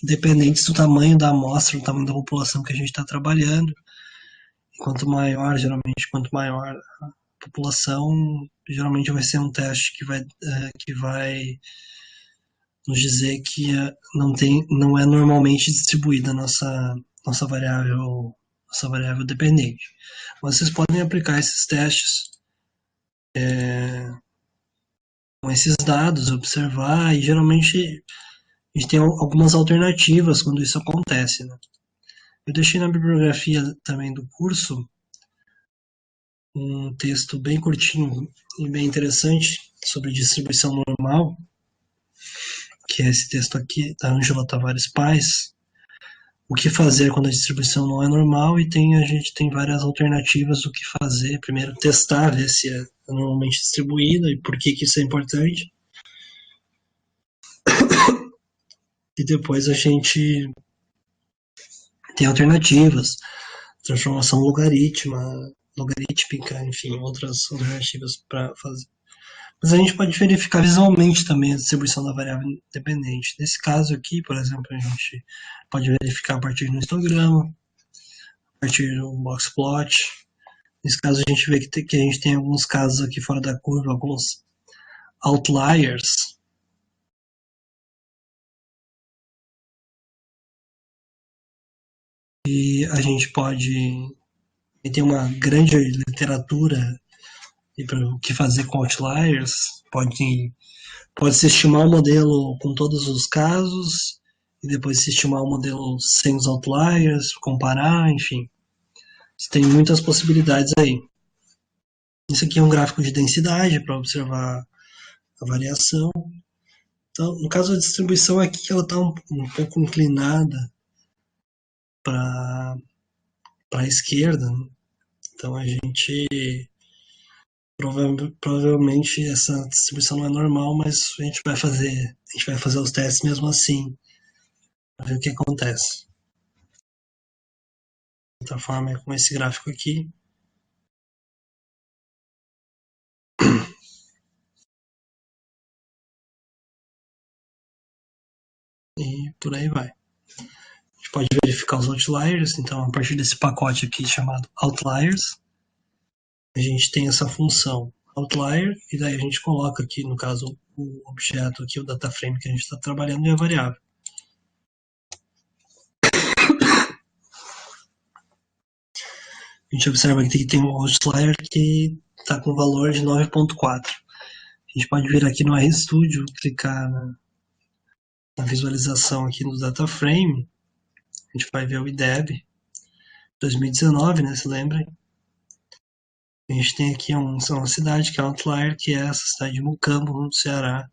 dependentes do tamanho da amostra, do tamanho da população que a gente está trabalhando. E quanto maior a população, geralmente vai ser um teste que vai nos dizer que não é normalmente distribuída a nossa variável dependente. Mas vocês podem aplicar esses testes com esses dados, observar, e geralmente a gente tem algumas alternativas quando isso acontece, né? Eu deixei na bibliografia também do curso um texto bem curtinho e bem interessante sobre distribuição normal, que é esse texto aqui da Ângela Tavares Paz, o que fazer quando a distribuição não é normal, e a gente tem várias alternativas do que fazer. Primeiro, testar, ver se é normalmente distribuída e por que isso é importante. E depois a gente tem alternativas, transformação logarítmica, enfim, outras alternativas para fazer. Mas a gente pode verificar visualmente também a distribuição da variável dependente. Nesse caso aqui, por exemplo, a gente pode verificar a partir do histograma, a partir do boxplot. Nesse caso a gente vê que a gente tem alguns casos aqui fora da curva, alguns outliers. E a gente pode ter uma grande literatura para o que fazer com outliers. Pode-se estimar o modelo com todos os casos, e depois se estimar o modelo sem os outliers, comparar, enfim. Você tem muitas possibilidades aí. Isso aqui é um gráfico de densidade para observar a variação. Então, no caso da distribuição aqui, ela está um pouco inclinada para a esquerda. Né? Então a gente provavelmente essa distribuição não é normal, mas a gente vai fazer os testes mesmo assim, para ver o que acontece. De outra forma, é com esse gráfico aqui. E por aí vai. A gente pode verificar os outliers, então a partir desse pacote aqui chamado outliers, a gente tem essa função outlier, e daí a gente coloca aqui, no caso, o objeto aqui, o data frame que a gente está trabalhando, e a variável. A gente observa que tem um outlier que está com valor de 9,4. A gente pode vir aqui no RStudio, clicar na visualização aqui no data frame, a gente vai ver o IDEB 2019, né, se lembrem. A gente tem aqui uma cidade que é um outlier, que é essa cidade de Mucambo, no Ceará,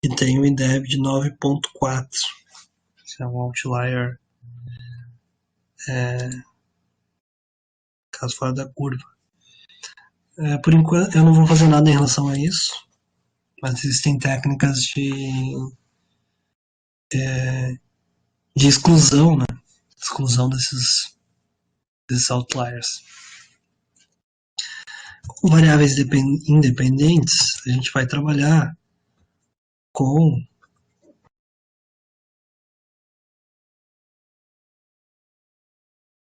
que tem um IDEB de 9,4. Esse é um outlier caso fora da curva. Por enquanto, eu não vou fazer nada em relação a isso, mas existem técnicas de exclusão, né? Exclusão desses outliers. Com variáveis independentes, a gente vai trabalhar com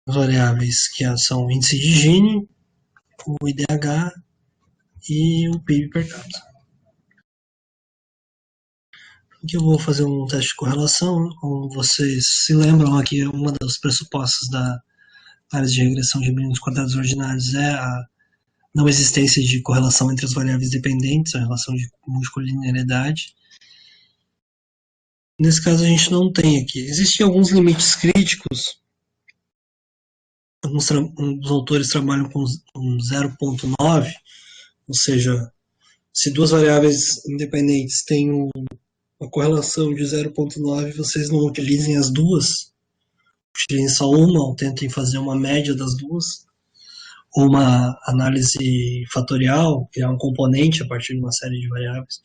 variáveis que são o índice de Gini, o IDH e o PIB per capita. Aqui eu vou fazer um teste de correlação. Como vocês se lembram, aqui uma das pressupostos da análise de regressão de mínimos quadrados ordinários é a não existência de correlação entre as variáveis dependentes, a relação de multicolinearidade. Nesse caso a gente não tem aqui. Existem alguns limites críticos. Alguns autores trabalham com 0,9, ou seja, se duas variáveis independentes têm uma correlação de 0,9, vocês não utilizem as duas, utilizem só uma, ou tentem fazer uma média das duas, ou uma análise fatorial, criar um componente a partir de uma série de variáveis.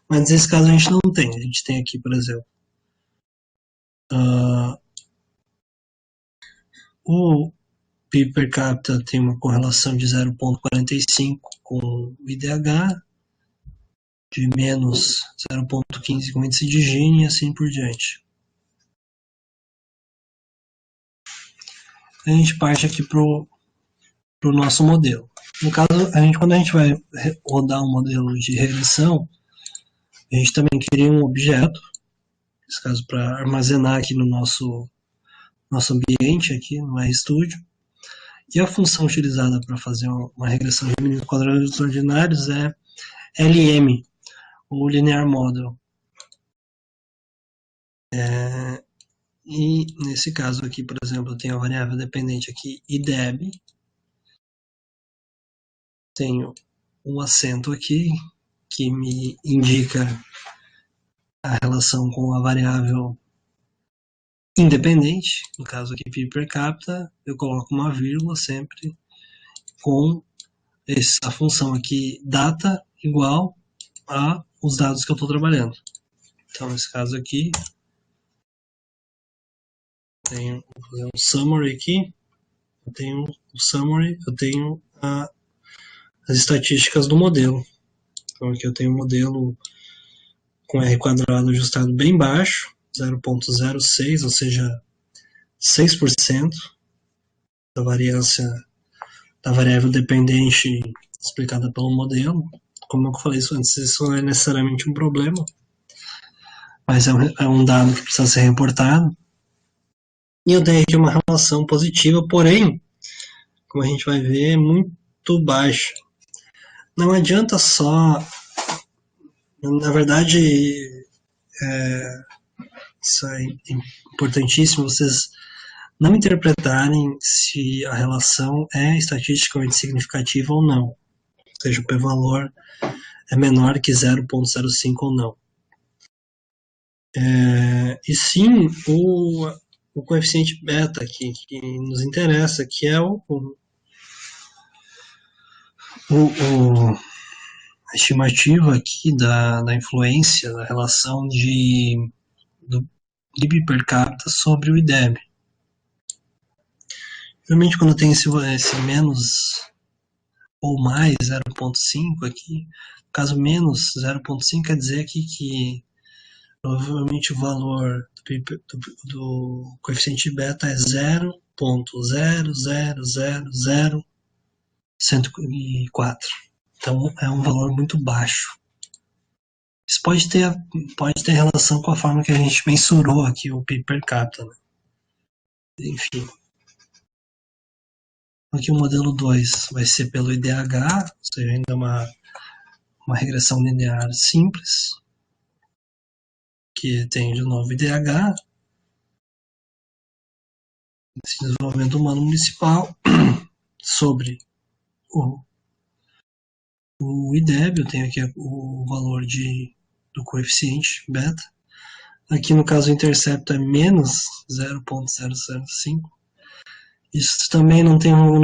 Mas nesse caso a gente não tem. A gente tem aqui, por exemplo, o PIB per capita tem uma correlação de 0,45 com o IDH, de menos 0,15 com o índice de Gini e assim por diante. A gente parte aqui para o nosso modelo. No caso, quando a gente vai rodar um modelo de regressão, a gente também cria um objeto, nesse caso para armazenar aqui no nosso ambiente, aqui no RStudio. E a função utilizada para fazer uma regressão de mínimos quadrados ordinários é LM, ou Linear Model. E nesse caso aqui, por exemplo, eu tenho a variável dependente aqui, IDEB. Tenho um acento aqui que me indica a relação com a variável independente, no caso aqui PIB per capita, eu coloco uma vírgula sempre com essa função aqui data igual a os dados que eu estou trabalhando. Então, nesse caso aqui, vou fazer um summary aqui, eu tenho o summary, eu tenho as estatísticas do modelo. Então, aqui eu tenho um modelo com R quadrado ajustado bem baixo, 0,06, ou seja, 6% da variância da variável dependente explicada pelo modelo. Como eu falei isso antes, isso não é necessariamente um problema, mas é um dado que precisa ser reportado. E eu tenho aqui uma relação positiva, porém, como a gente vai ver, é muito baixa. Não adianta só, na verdade, isso é importantíssimo, vocês não interpretarem se a relação é estatisticamente significativa ou não. Ou seja, o p-valor é menor que 0,05 ou não. E sim, o coeficiente beta aqui, que nos interessa, que é a estimativa aqui da influência, da relação do PIB per capita sobre o IDEB. Realmente, quando tem esse menos ou mais 0,5 aqui, no caso menos 0,5 quer dizer aqui que provavelmente o valor do coeficiente beta é 0,0000104. Então é um valor muito baixo. Isso pode ter relação com a forma que a gente mensurou aqui o PIB per capita, né? Enfim. Aqui o modelo 2 vai ser pelo IDH, ou seja, ainda uma regressão linear simples, que tem de novo IDH, esse desenvolvimento humano municipal, sobre o IDEB, eu tenho aqui o valor do coeficiente beta. Aqui no caso o intercepto é menos 0,005. Isso também não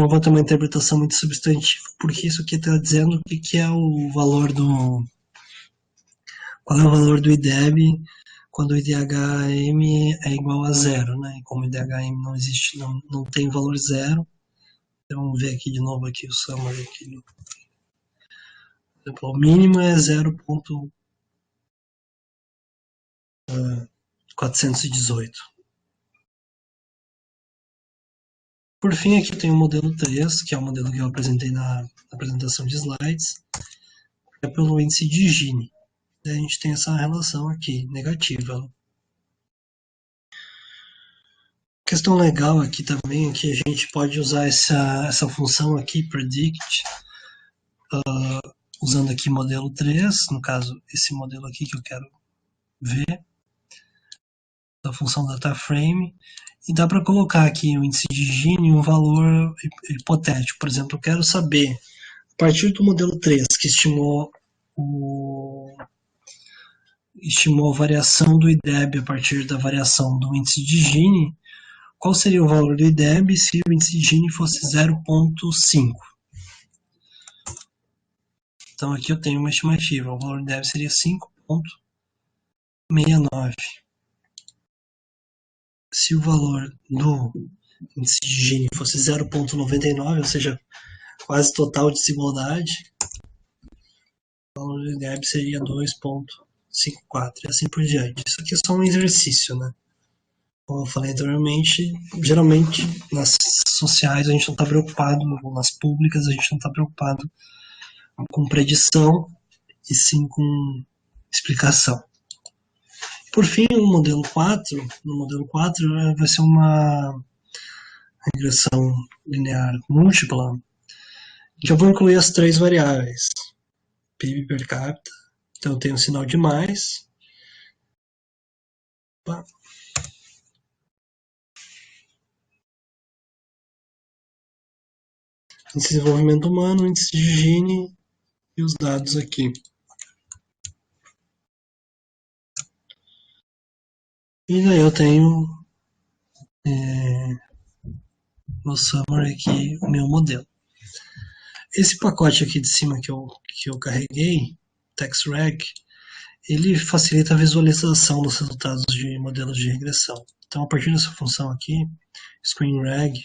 vai ter uma interpretação muito substantiva, porque isso aqui está dizendo o que é o valor do. Qual é o valor do IDEB quando o IDHM é igual a zero, né? E como o IDHM não existe, não tem valor zero, então vamos ver aqui de novo aqui o summary aqui. O mínimo é 0.418. Por fim, aqui tem o modelo 3, que é o modelo que eu apresentei na apresentação de slides, que é pelo índice de Gini. A gente tem essa relação aqui, negativa. A questão legal aqui também é que a gente pode usar essa função aqui, predict, usando aqui modelo 3, no caso, esse modelo aqui que eu quero ver, a função DataFrame, e dá para colocar aqui o índice de Gini um valor hipotético. Por exemplo, eu quero saber, a partir do modelo 3, que estimou a variação do IDEB a partir da variação do índice de Gini, qual seria o valor do IDEB se o índice de Gini fosse 0,5? Então aqui eu tenho uma estimativa, o valor do IDEB seria 5,69. Se o valor do índice de Gini fosse 0,99, ou seja, quase total desigualdade, o valor do IDEB seria 2,54 e assim por diante. Isso aqui é só um exercício, né? Como eu falei anteriormente, geralmente nas sociais a gente não está preocupado, ou nas públicas a gente não está preocupado com predição e sim com explicação. Por fim, no modelo 4 vai ser uma regressão linear múltipla, que eu vou incluir as três variáveis, PIB per capita, então eu tenho um sinal de mais, índice de desenvolvimento humano, índice de Gini e os dados aqui. E daí eu tenho no summary aqui o meu modelo. Esse pacote aqui de cima que eu carreguei, TextReg, ele facilita a visualização dos resultados de modelos de regressão. Então, a partir dessa função aqui, ScreenReg,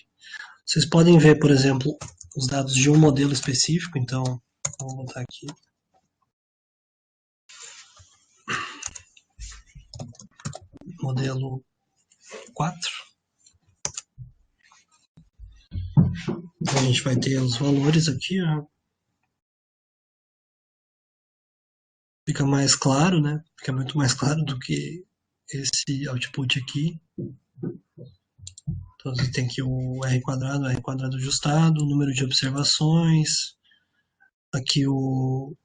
vocês podem ver, por exemplo, os dados de um modelo específico. Então, vou botar aqui. Modelo 4. Então, a gente vai ter os valores aqui, ó. Fica mais claro, né? Fica muito mais claro do que esse output aqui. Então, você tem aqui o R quadrado ajustado, o número de observações, aqui o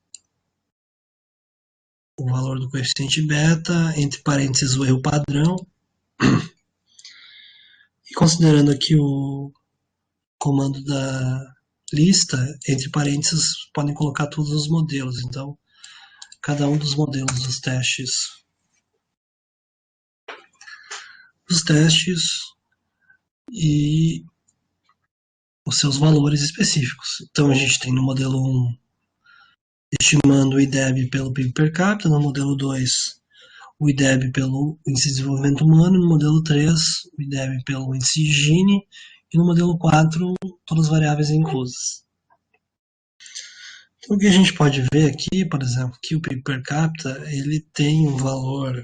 valor do coeficiente beta, entre parênteses o erro padrão, e considerando aqui o comando da lista, entre parênteses podem colocar todos os modelos, então cada um dos modelos dos testes e os seus valores específicos. Então a gente tem no modelo 1 estimando o IDEB pelo PIB per capita, no modelo 2 o IDEB pelo índice de desenvolvimento humano, no modelo 3 o IDEB pelo índice de Gini e no modelo 4 todas as variáveis inclusas. Então, o que a gente pode ver aqui, por exemplo, que o PIB per capita ele tem um valor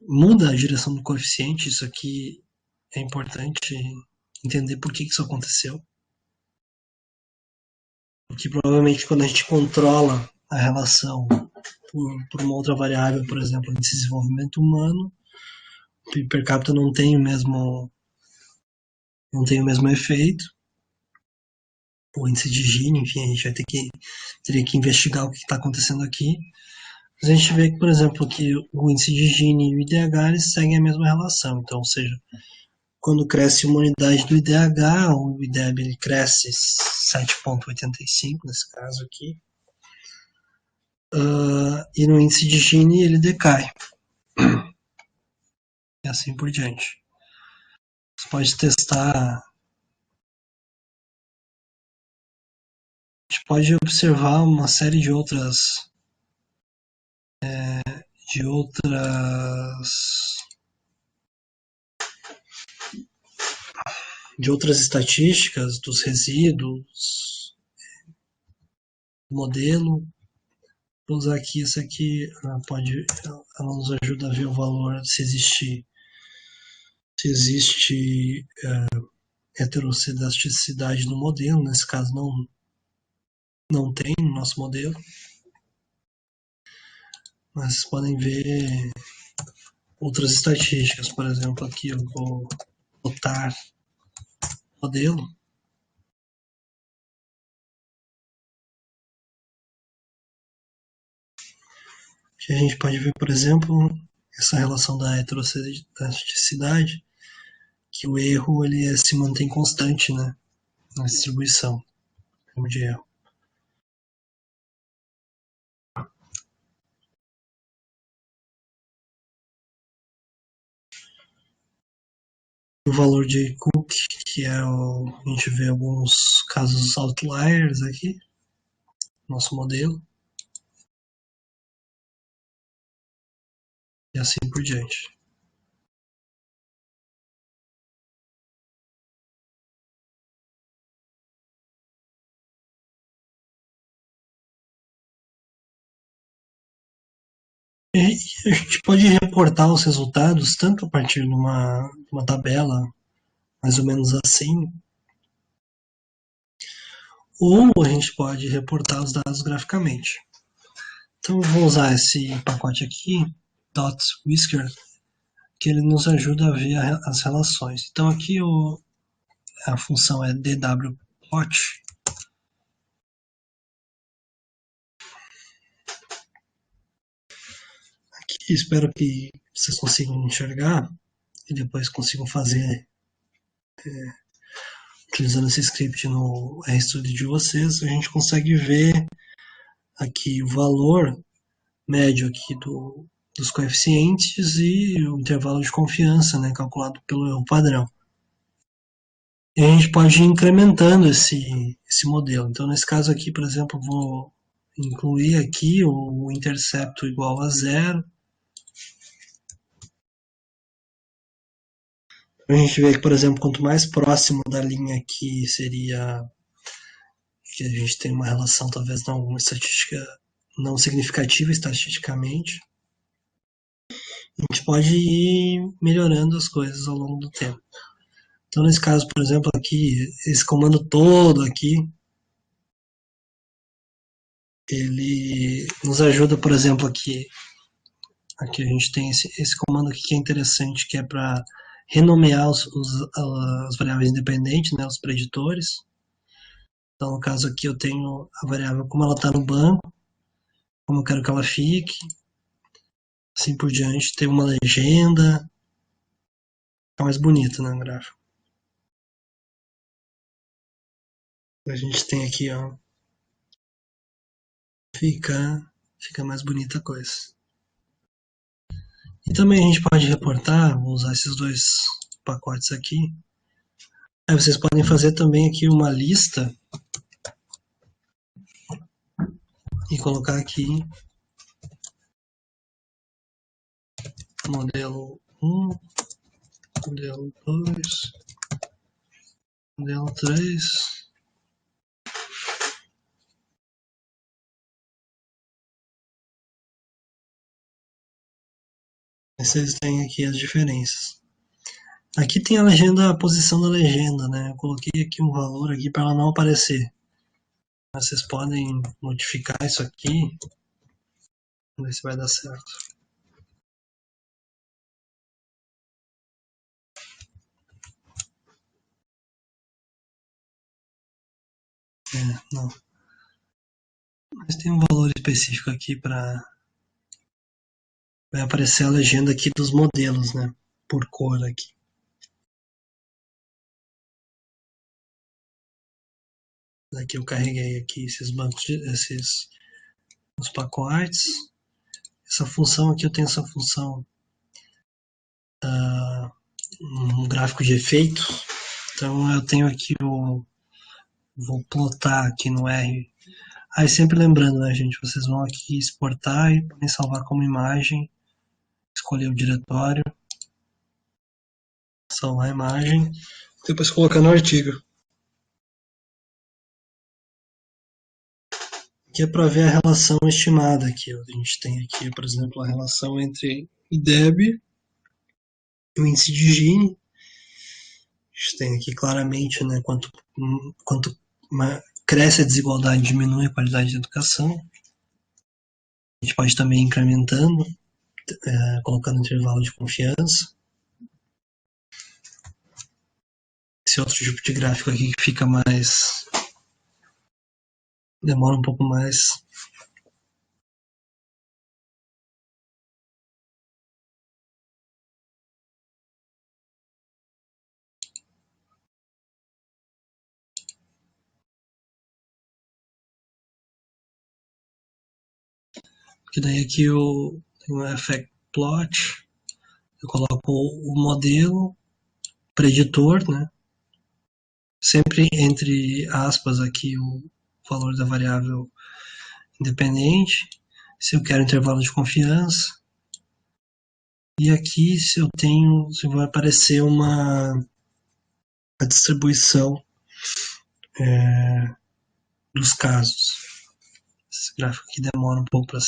muda a direção do coeficiente. Isso aqui é importante entender por que isso aconteceu. Porque provavelmente quando a gente controla a relação por uma outra variável, por exemplo, o índice de desenvolvimento humano, o PIB per capita não tem o mesmo efeito. O índice de Gini, enfim, a gente vai teria que investigar o que está acontecendo aqui. Mas a gente vê que, por exemplo, que o índice de Gini e o IDH eles seguem a mesma relação. Então, ou seja, quando cresce uma unidade do IDH, o IDEB ele cresce 7,85 nesse caso aqui. e no índice de Gini ele decai, e assim por diante. Você pode testar, a gente pode observar uma série de outras estatísticas dos resíduos, modelo. Vou usar aqui esse aqui, ela nos ajuda a ver o valor se existe heterocedisticidade no modelo. Nesse caso não tem no nosso modelo, mas vocês podem ver outras estatísticas. Por exemplo, aqui eu vou botar modelo. Que a gente pode ver, por exemplo, essa relação da heterocedisticidade, que o erro ele se mantém constante, né, na distribuição de erro. O valor de Cook, que é a gente vê alguns casos outliers aqui, nosso modelo, e assim por diante. E a gente pode reportar os resultados tanto a partir de uma tabela, mais ou menos assim, ou a gente pode reportar os dados graficamente. Então eu vou usar esse pacote aqui, .whisker, que ele nos ajuda a ver as relações. Então aqui a função é dwplot. Aqui espero que vocês consigam enxergar e depois consigam fazer utilizando esse script no RStudio de vocês. A gente consegue ver aqui o valor médio aqui dos coeficientes e o intervalo de confiança, né, calculado pelo erro padrão. E a gente pode ir incrementando esse modelo. Então, nesse caso aqui, por exemplo, eu vou incluir aqui o intercepto igual a zero. A gente vê que, por exemplo, quanto mais próximo da linha aqui seria que a gente tem uma relação talvez não estatística não significativa estatisticamente, a gente pode ir melhorando as coisas ao longo do tempo. Então, nesse caso, por exemplo, aqui, esse comando todo aqui, ele nos ajuda, por exemplo, aqui a gente tem esse comando aqui que é interessante, que é para renomear as variáveis independentes, né, os preditores. Então, no caso aqui, eu tenho a variável como ela está no banco, como eu quero que ela fique, assim por diante. Tem uma legenda, fica mais bonito, né, o gráfico. A gente tem aqui, ó, fica mais bonita a coisa. E também a gente pode reportar, vou usar esses dois pacotes aqui. Aí vocês podem fazer também aqui uma lista e colocar aqui modelo 1, modelo 2, modelo 3. Vocês têm aqui as diferenças. Aqui tem a legenda, a posição da legenda, né? Eu coloquei aqui um valor aqui para ela não aparecer. Mas vocês podem modificar isso aqui, ver se vai dar certo. Não. Mas tem um valor específico aqui para vai aparecer a legenda aqui dos modelos, né? Por cor aqui. Aqui eu carreguei aqui esses bancos, esses os pacotes. Essa função aqui, eu tenho essa função um gráfico de efeito. Então eu tenho aqui vou plotar aqui no R. Aí sempre lembrando, né, gente, vocês vão aqui exportar e podem salvar como imagem, escolher o diretório, salvar a imagem, depois colocar no artigo. Aqui é para ver a relação estimada aqui. A gente tem aqui, por exemplo, a relação entre IDEB e o índice de Gini. A gente tem aqui claramente, né, quanto cresce a desigualdade, diminui a qualidade da educação. A gente pode também ir incrementando, colocando intervalo de confiança. Esse outro tipo de gráfico aqui que fica mais... demora um pouco mais. Que daí aqui eu tenho um effect plot, eu coloco o modelo preditor, né? Sempre entre aspas aqui o valor da variável independente, se eu quero intervalo de confiança, e aqui se vai aparecer a distribuição dos casos. Esse gráfico aqui demora um pouco para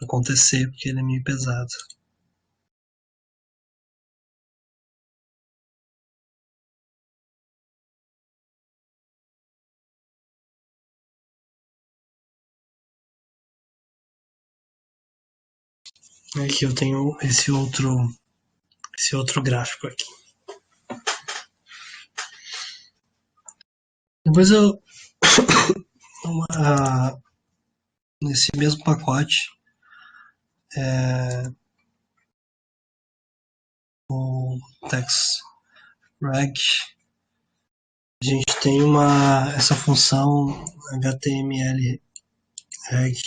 acontecer, porque ele é meio pesado. Aqui eu tenho esse outro gráfico aqui. Depois nesse mesmo pacote, o TextReg, a gente tem essa função HTML reg,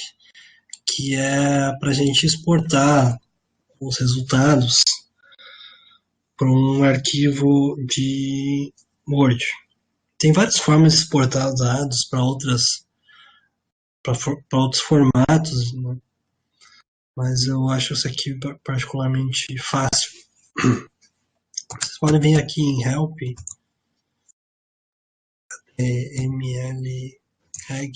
que é para a gente exportar os resultados para um arquivo de Word. Tem várias formas de exportar dados para outros formatos, né? Mas eu acho isso aqui particularmente fácil. Vocês podem vir aqui em Help, mlreg,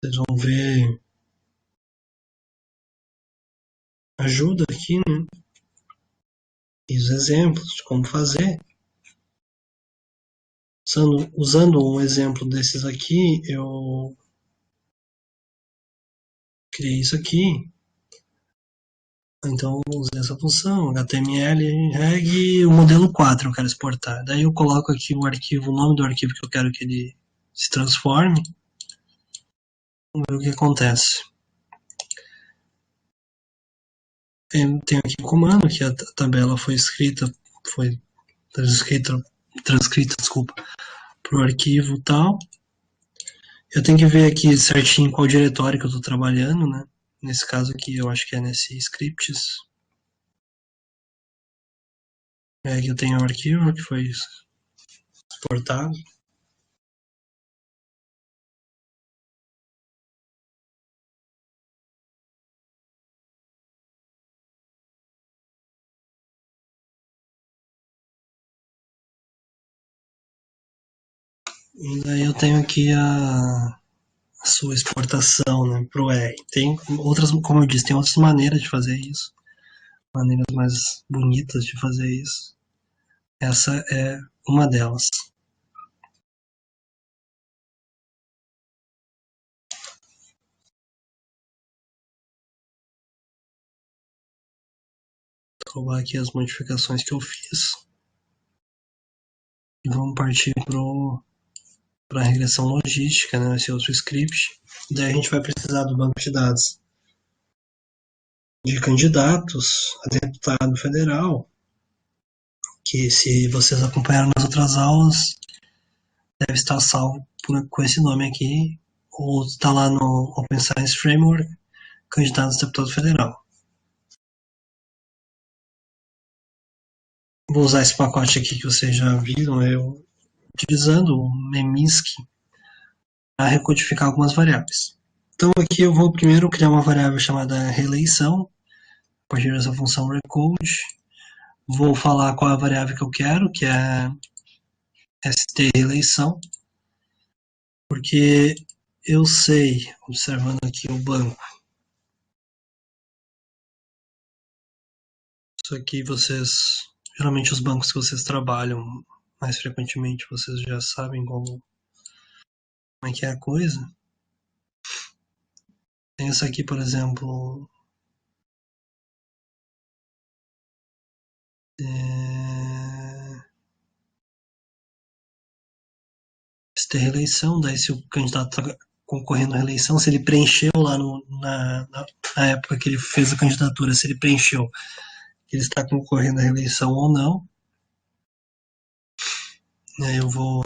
vocês vão ver ajuda aqui, né? E os exemplos de como fazer. Usando um exemplo desses aqui, eu criei isso aqui. Então, eu usei essa função, HTML, reg, o modelo 4 eu quero exportar. Daí eu coloco aqui o nome do arquivo que eu quero que ele se transforme. Vamos ver o que acontece. Tenho aqui o comando, que a tabela foi transcrita, desculpa, para o arquivo tal. Eu tenho que ver aqui certinho qual diretório que eu estou trabalhando, né? Nesse caso aqui, eu acho que é nesse scripts. Aqui eu tenho o arquivo que foi exportado. E daí eu tenho aqui a sua exportação, né, para o R. Tem outras, como eu disse, tem outras maneiras de fazer isso. Maneiras mais bonitas de fazer isso. Essa é uma delas. Vou colocar aqui as modificações que eu fiz. E vamos partir para a regressão logística, né, esse outro script. Daí a gente vai precisar do banco de dados de candidatos a deputado federal, que se vocês acompanharam nas outras aulas, deve estar salvo com esse nome aqui, ou está lá no Open Science Framework, candidatos a deputado federal. Vou usar esse pacote aqui que vocês já viram, eu utilizando o Memisk para recodificar algumas variáveis. Então aqui eu vou primeiro criar uma variável chamada reeleição, a partir dessa função recode. Vou falar qual é a variável que eu quero, que é st reeleição, porque eu sei, observando aqui o banco, isso aqui vocês, geralmente os bancos que vocês trabalham mais frequentemente, vocês já sabem como é que é a coisa. Tem essa aqui, por exemplo, st reeleição, daí se o candidato está concorrendo à reeleição, se ele preencheu lá na época que ele fez a candidatura, se ele preencheu que ele está concorrendo à reeleição ou não. E aí eu vou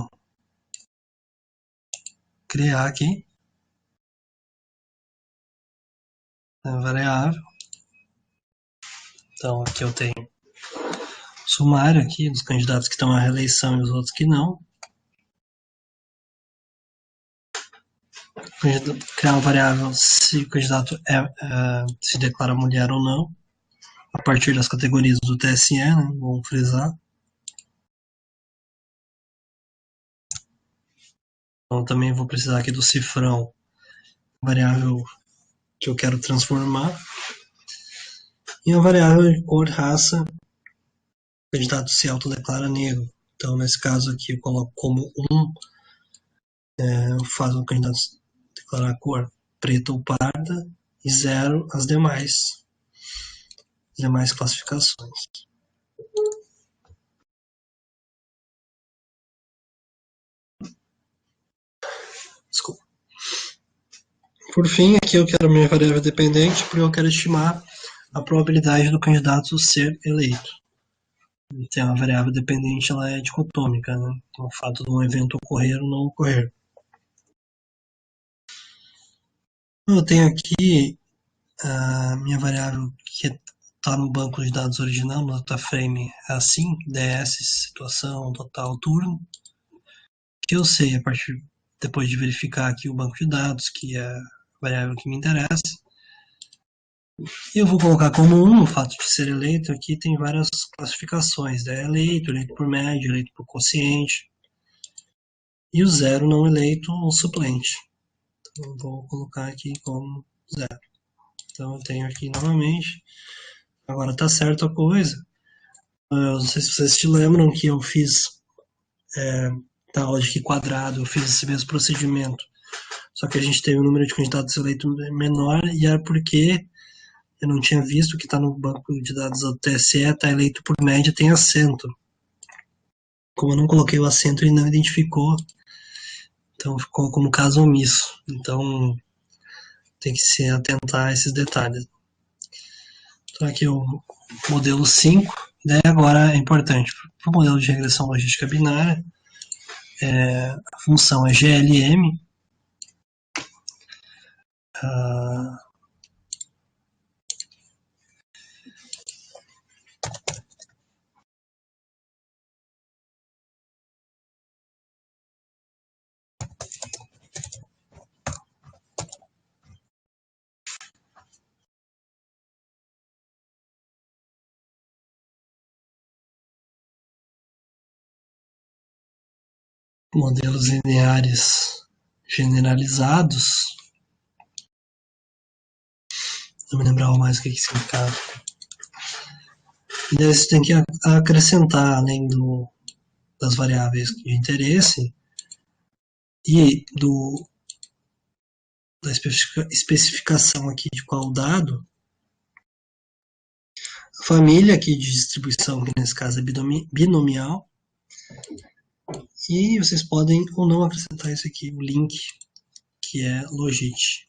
criar aqui a variável. Então aqui eu tenho sumário aqui dos candidatos que estão à reeleição e os outros que não. Criar uma variável se o candidato se declara mulher ou não, a partir das categorias do TSE, né? Vamos frisar. Então também vou precisar aqui do cifrão, variável que eu quero transformar. E a variável de cor, raça, o candidato se autodeclara negro. Então nesse caso aqui eu coloco como 1, eu faço o candidato declarar a cor preta ou parda, e 0 as demais classificações. Desculpa. Por fim, aqui eu quero minha variável dependente, porque eu quero estimar a probabilidade do candidato ser eleito. Então, a variável dependente ela é dicotômica, né? Então, o fato de um evento ocorrer ou não ocorrer. Eu tenho aqui a minha variável que está no banco de dados original, no dataframe, é assim, DS, situação, total, turno, que eu sei, a partir, depois de verificar aqui o banco de dados, que é a variável que me interessa, e eu vou colocar como 1 o fato de ser eleito. Aqui tem várias classificações, né? Eleito por média, eleito por quociente, e o 0 não eleito ou suplente. Então, eu vou colocar aqui como 0. Então eu tenho aqui novamente. Agora tá certo a coisa. Eu não sei se vocês se lembram que eu fiz na Logic quadrado, eu fiz esse mesmo procedimento. Só que a gente teve um número de candidatos eleitos menor, e era porque eu não tinha visto que está no banco de dados do TSE, está eleito por média, tem acento. Como eu não coloquei o acento, ele não identificou, então ficou como caso omisso. Então tem que se atentar a esses detalhes. Então aqui o modelo 5, daí agora é importante, para o modelo de regressão logística binária, a função é GLM, modelos lineares generalizados. Não me lembrava mais o que significava. E daí você tem que acrescentar, além das variáveis de interesse e da especificação aqui de qual dado, a família aqui de distribuição, que nesse caso é binomial, e vocês podem ou não acrescentar isso aqui, o link, que é logit.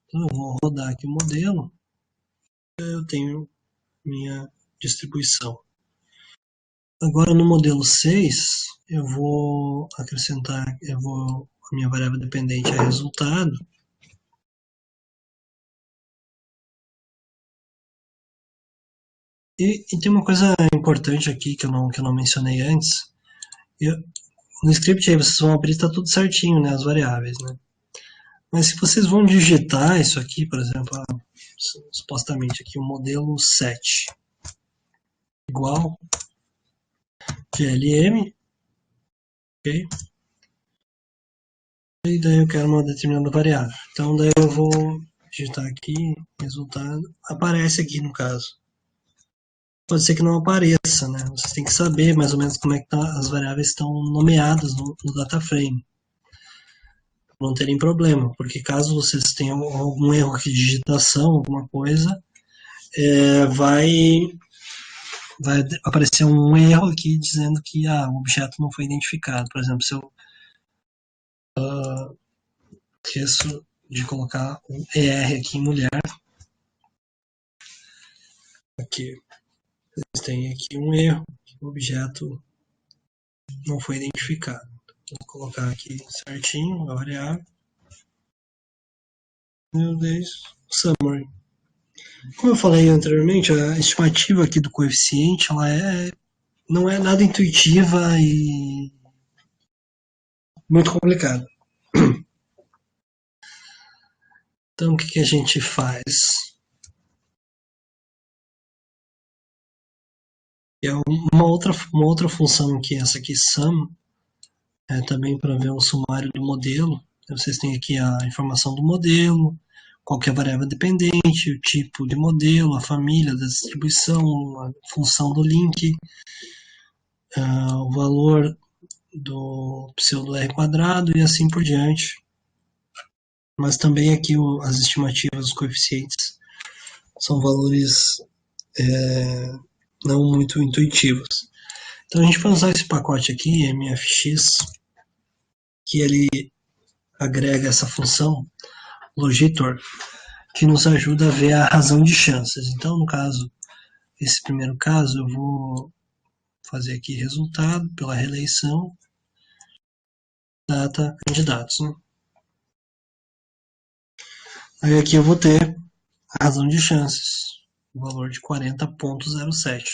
Então eu vou rodar aqui o modelo, eu tenho minha distribuição. Agora no modelo 6, eu vou minha variável dependente é resultado. E tem uma coisa importante aqui que eu não mencionei antes. No script aí vocês vão abrir, tá tudo certinho, né, as variáveis, né? Mas se vocês vão digitar isso aqui, por exemplo, supostamente aqui o modelo 7 igual GLM, ok? E daí eu quero uma determinada variável. Então daí eu vou digitar aqui, resultado, aparece aqui no caso. Pode ser que não apareça, né? Vocês têm que saber mais ou menos como é que as variáveis estão nomeadas no data frame. Não terem problema, porque caso vocês tenham algum erro de digitação, alguma coisa, vai aparecer um erro aqui dizendo que o objeto não foi identificado. Por exemplo, se eu esqueço de colocar o ER aqui em mulher, aqui vocês têm aqui um erro, o objeto não foi identificado. Vou colocar aqui certinho a variável. Meu Deus, summary. Como eu falei anteriormente, a estimativa aqui do coeficiente ela não é nada intuitiva e muito complicada. Então, o que a gente faz? É uma outra função aqui, essa aqui, sum, é também para ver o sumário do modelo. Então, vocês têm aqui a informação do modelo, qual que é a variável dependente, o tipo de modelo, a família da distribuição, a função do link, o valor do pseudo R quadrado e assim por diante. Mas também aqui as estimativas dos coeficientes são valores não muito intuitivos. Então a gente vai usar esse pacote aqui, MFX, que ele agrega essa função logitor, que nos ajuda a ver a razão de chances. Então, no caso, esse primeiro caso, eu vou fazer aqui resultado pela reeleição, data, candidatos. Né? Aí aqui eu vou ter a razão de chances, o valor de 40,07.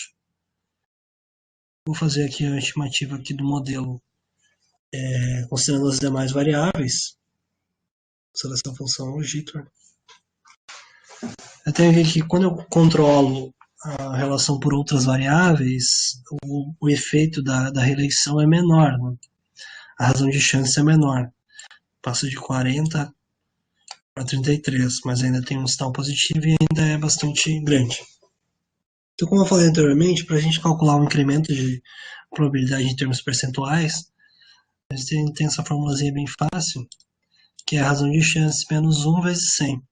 Vou fazer aqui a estimativa aqui do modelo, considerando as demais variáveis, seleção função logitor. Eu tenho aqui que quando eu controlo a relação por outras variáveis, o efeito da reeleição é menor, né? A razão de chance é menor. Passa de 40 para 33, mas ainda tem um sinal positivo e ainda é bastante grande. Então, como eu falei anteriormente, para a gente calcular o incremento de probabilidade em termos percentuais, a gente tem essa formulazinha bem fácil, que é a razão de chance menos 1 vezes 100.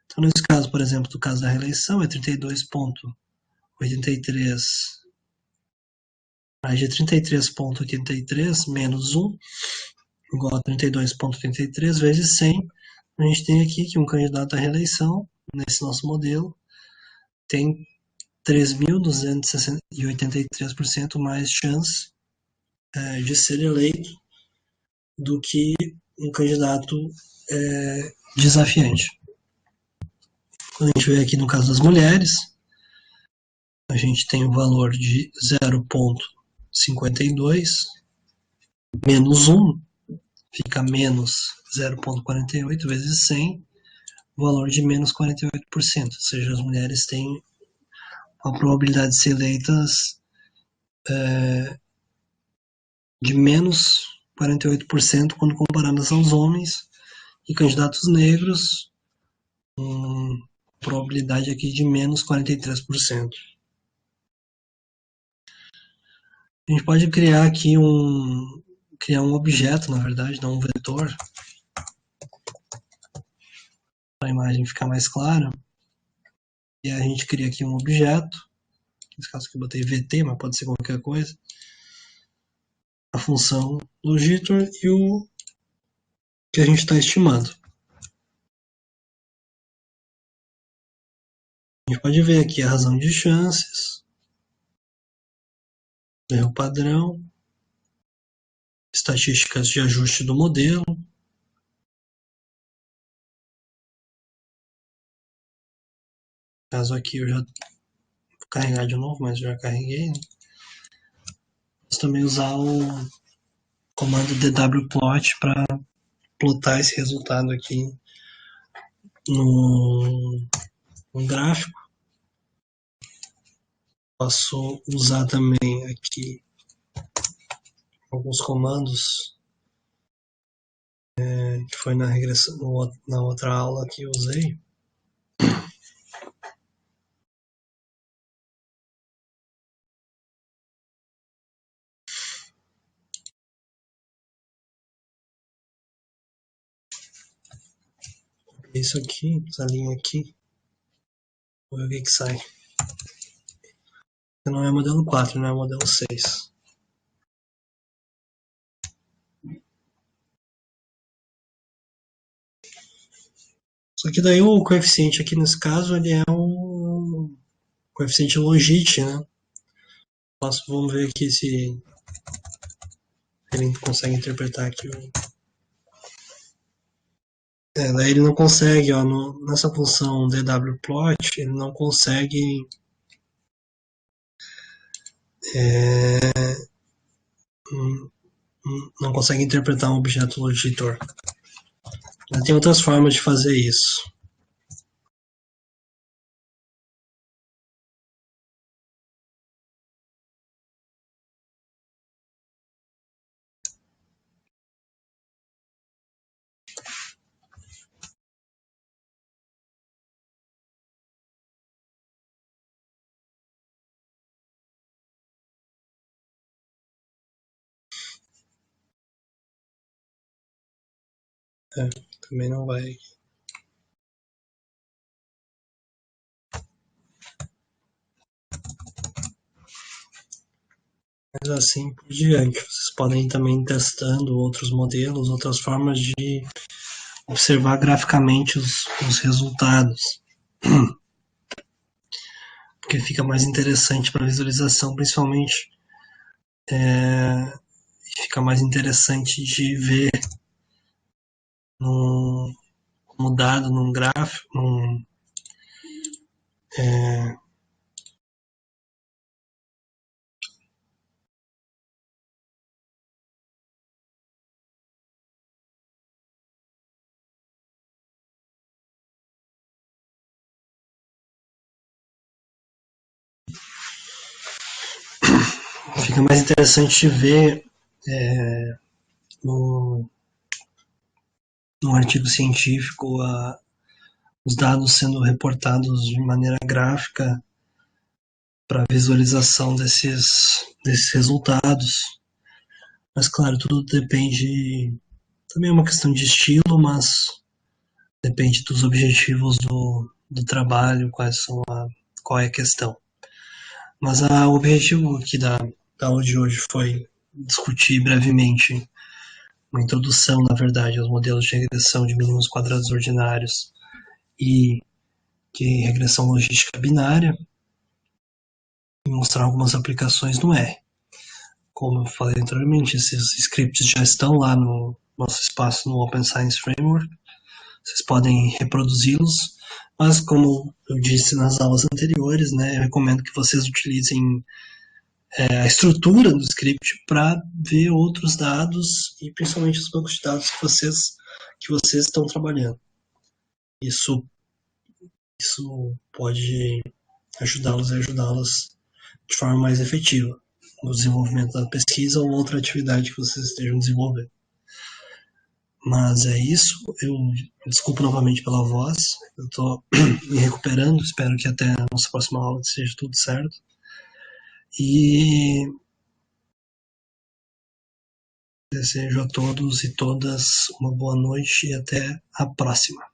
Então, nesse caso, por exemplo, do caso da reeleição, é 32,83 mais de 33,83 menos 1 igual a 32,83 vezes 100. A gente tem aqui que um candidato à reeleição, nesse nosso modelo, tem 3.283% mais chance de ser eleito do que um candidato desafiante. Quando a gente vê aqui no caso das mulheres, a gente tem o valor de 0,52 menos 1, fica menos 0,48 vezes 100, o valor de menos 48%. Ou seja, as mulheres têm a probabilidade de ser eleitas de menos 48% quando comparadas aos homens, e candidatos negros com probabilidade aqui de menos 43%. A gente pode criar aqui criar um objeto, na verdade, não um vetor, para a imagem ficar mais clara. E a gente cria aqui um objeto, nesse caso aqui eu botei VT, mas pode ser qualquer coisa, a função logitor e o que a gente está estimando. A gente pode ver aqui a razão de chances, erro padrão, estatísticas de ajuste do modelo. No caso aqui eu já vou carregar de novo, mas já carreguei. Né? Vamos também usar o comando dwplot para plotar esse resultado aqui no gráfico. Posso usar também aqui alguns comandos que foi na regressão, na outra aula que eu usei. Isso aqui, essa linha aqui, vou ver o que sai. Não é modelo 4, não é modelo 6. Só que daí o coeficiente aqui nesse caso ele é um coeficiente logit, né? Vamos ver aqui se ele consegue interpretar aqui. Daí ele não consegue, ó, nessa função dwplot, ele não consegue não consegue interpretar um objeto logitor. Mas tem outras formas de fazer isso. Também não vai. Mas assim por diante. Vocês podem ir também testando outros modelos, outras formas de observar graficamente os resultados. Porque fica mais interessante para visualização, principalmente. Fica mais interessante de ver como dado num gráfico, fica mais interessante de ver no artigo científico os dados sendo reportados de maneira gráfica para visualização desses resultados. Mas claro, tudo depende, também é uma questão de estilo, mas depende dos objetivos do trabalho, qual é a questão. Mas o objetivo aqui da aula de hoje foi discutir brevemente uma introdução, na verdade, aos modelos de regressão de mínimos quadrados ordinários e de regressão logística binária e mostrar algumas aplicações no R. Como eu falei anteriormente, esses scripts já estão lá no nosso espaço no Open Science Framework. Vocês podem reproduzi-los, mas como eu disse nas aulas anteriores, né, eu recomendo que vocês utilizem a estrutura do script para ver outros dados e principalmente os bancos de dados que vocês estão trabalhando. Isso pode ajudá-los e ajudá-las de forma mais efetiva no desenvolvimento da pesquisa ou outra atividade que vocês estejam desenvolvendo. Mas é isso, eu desculpo novamente pela voz, eu estou me recuperando, espero que até a nossa próxima aula seja tudo certo. E desejo a todos e todas uma boa noite e até a próxima.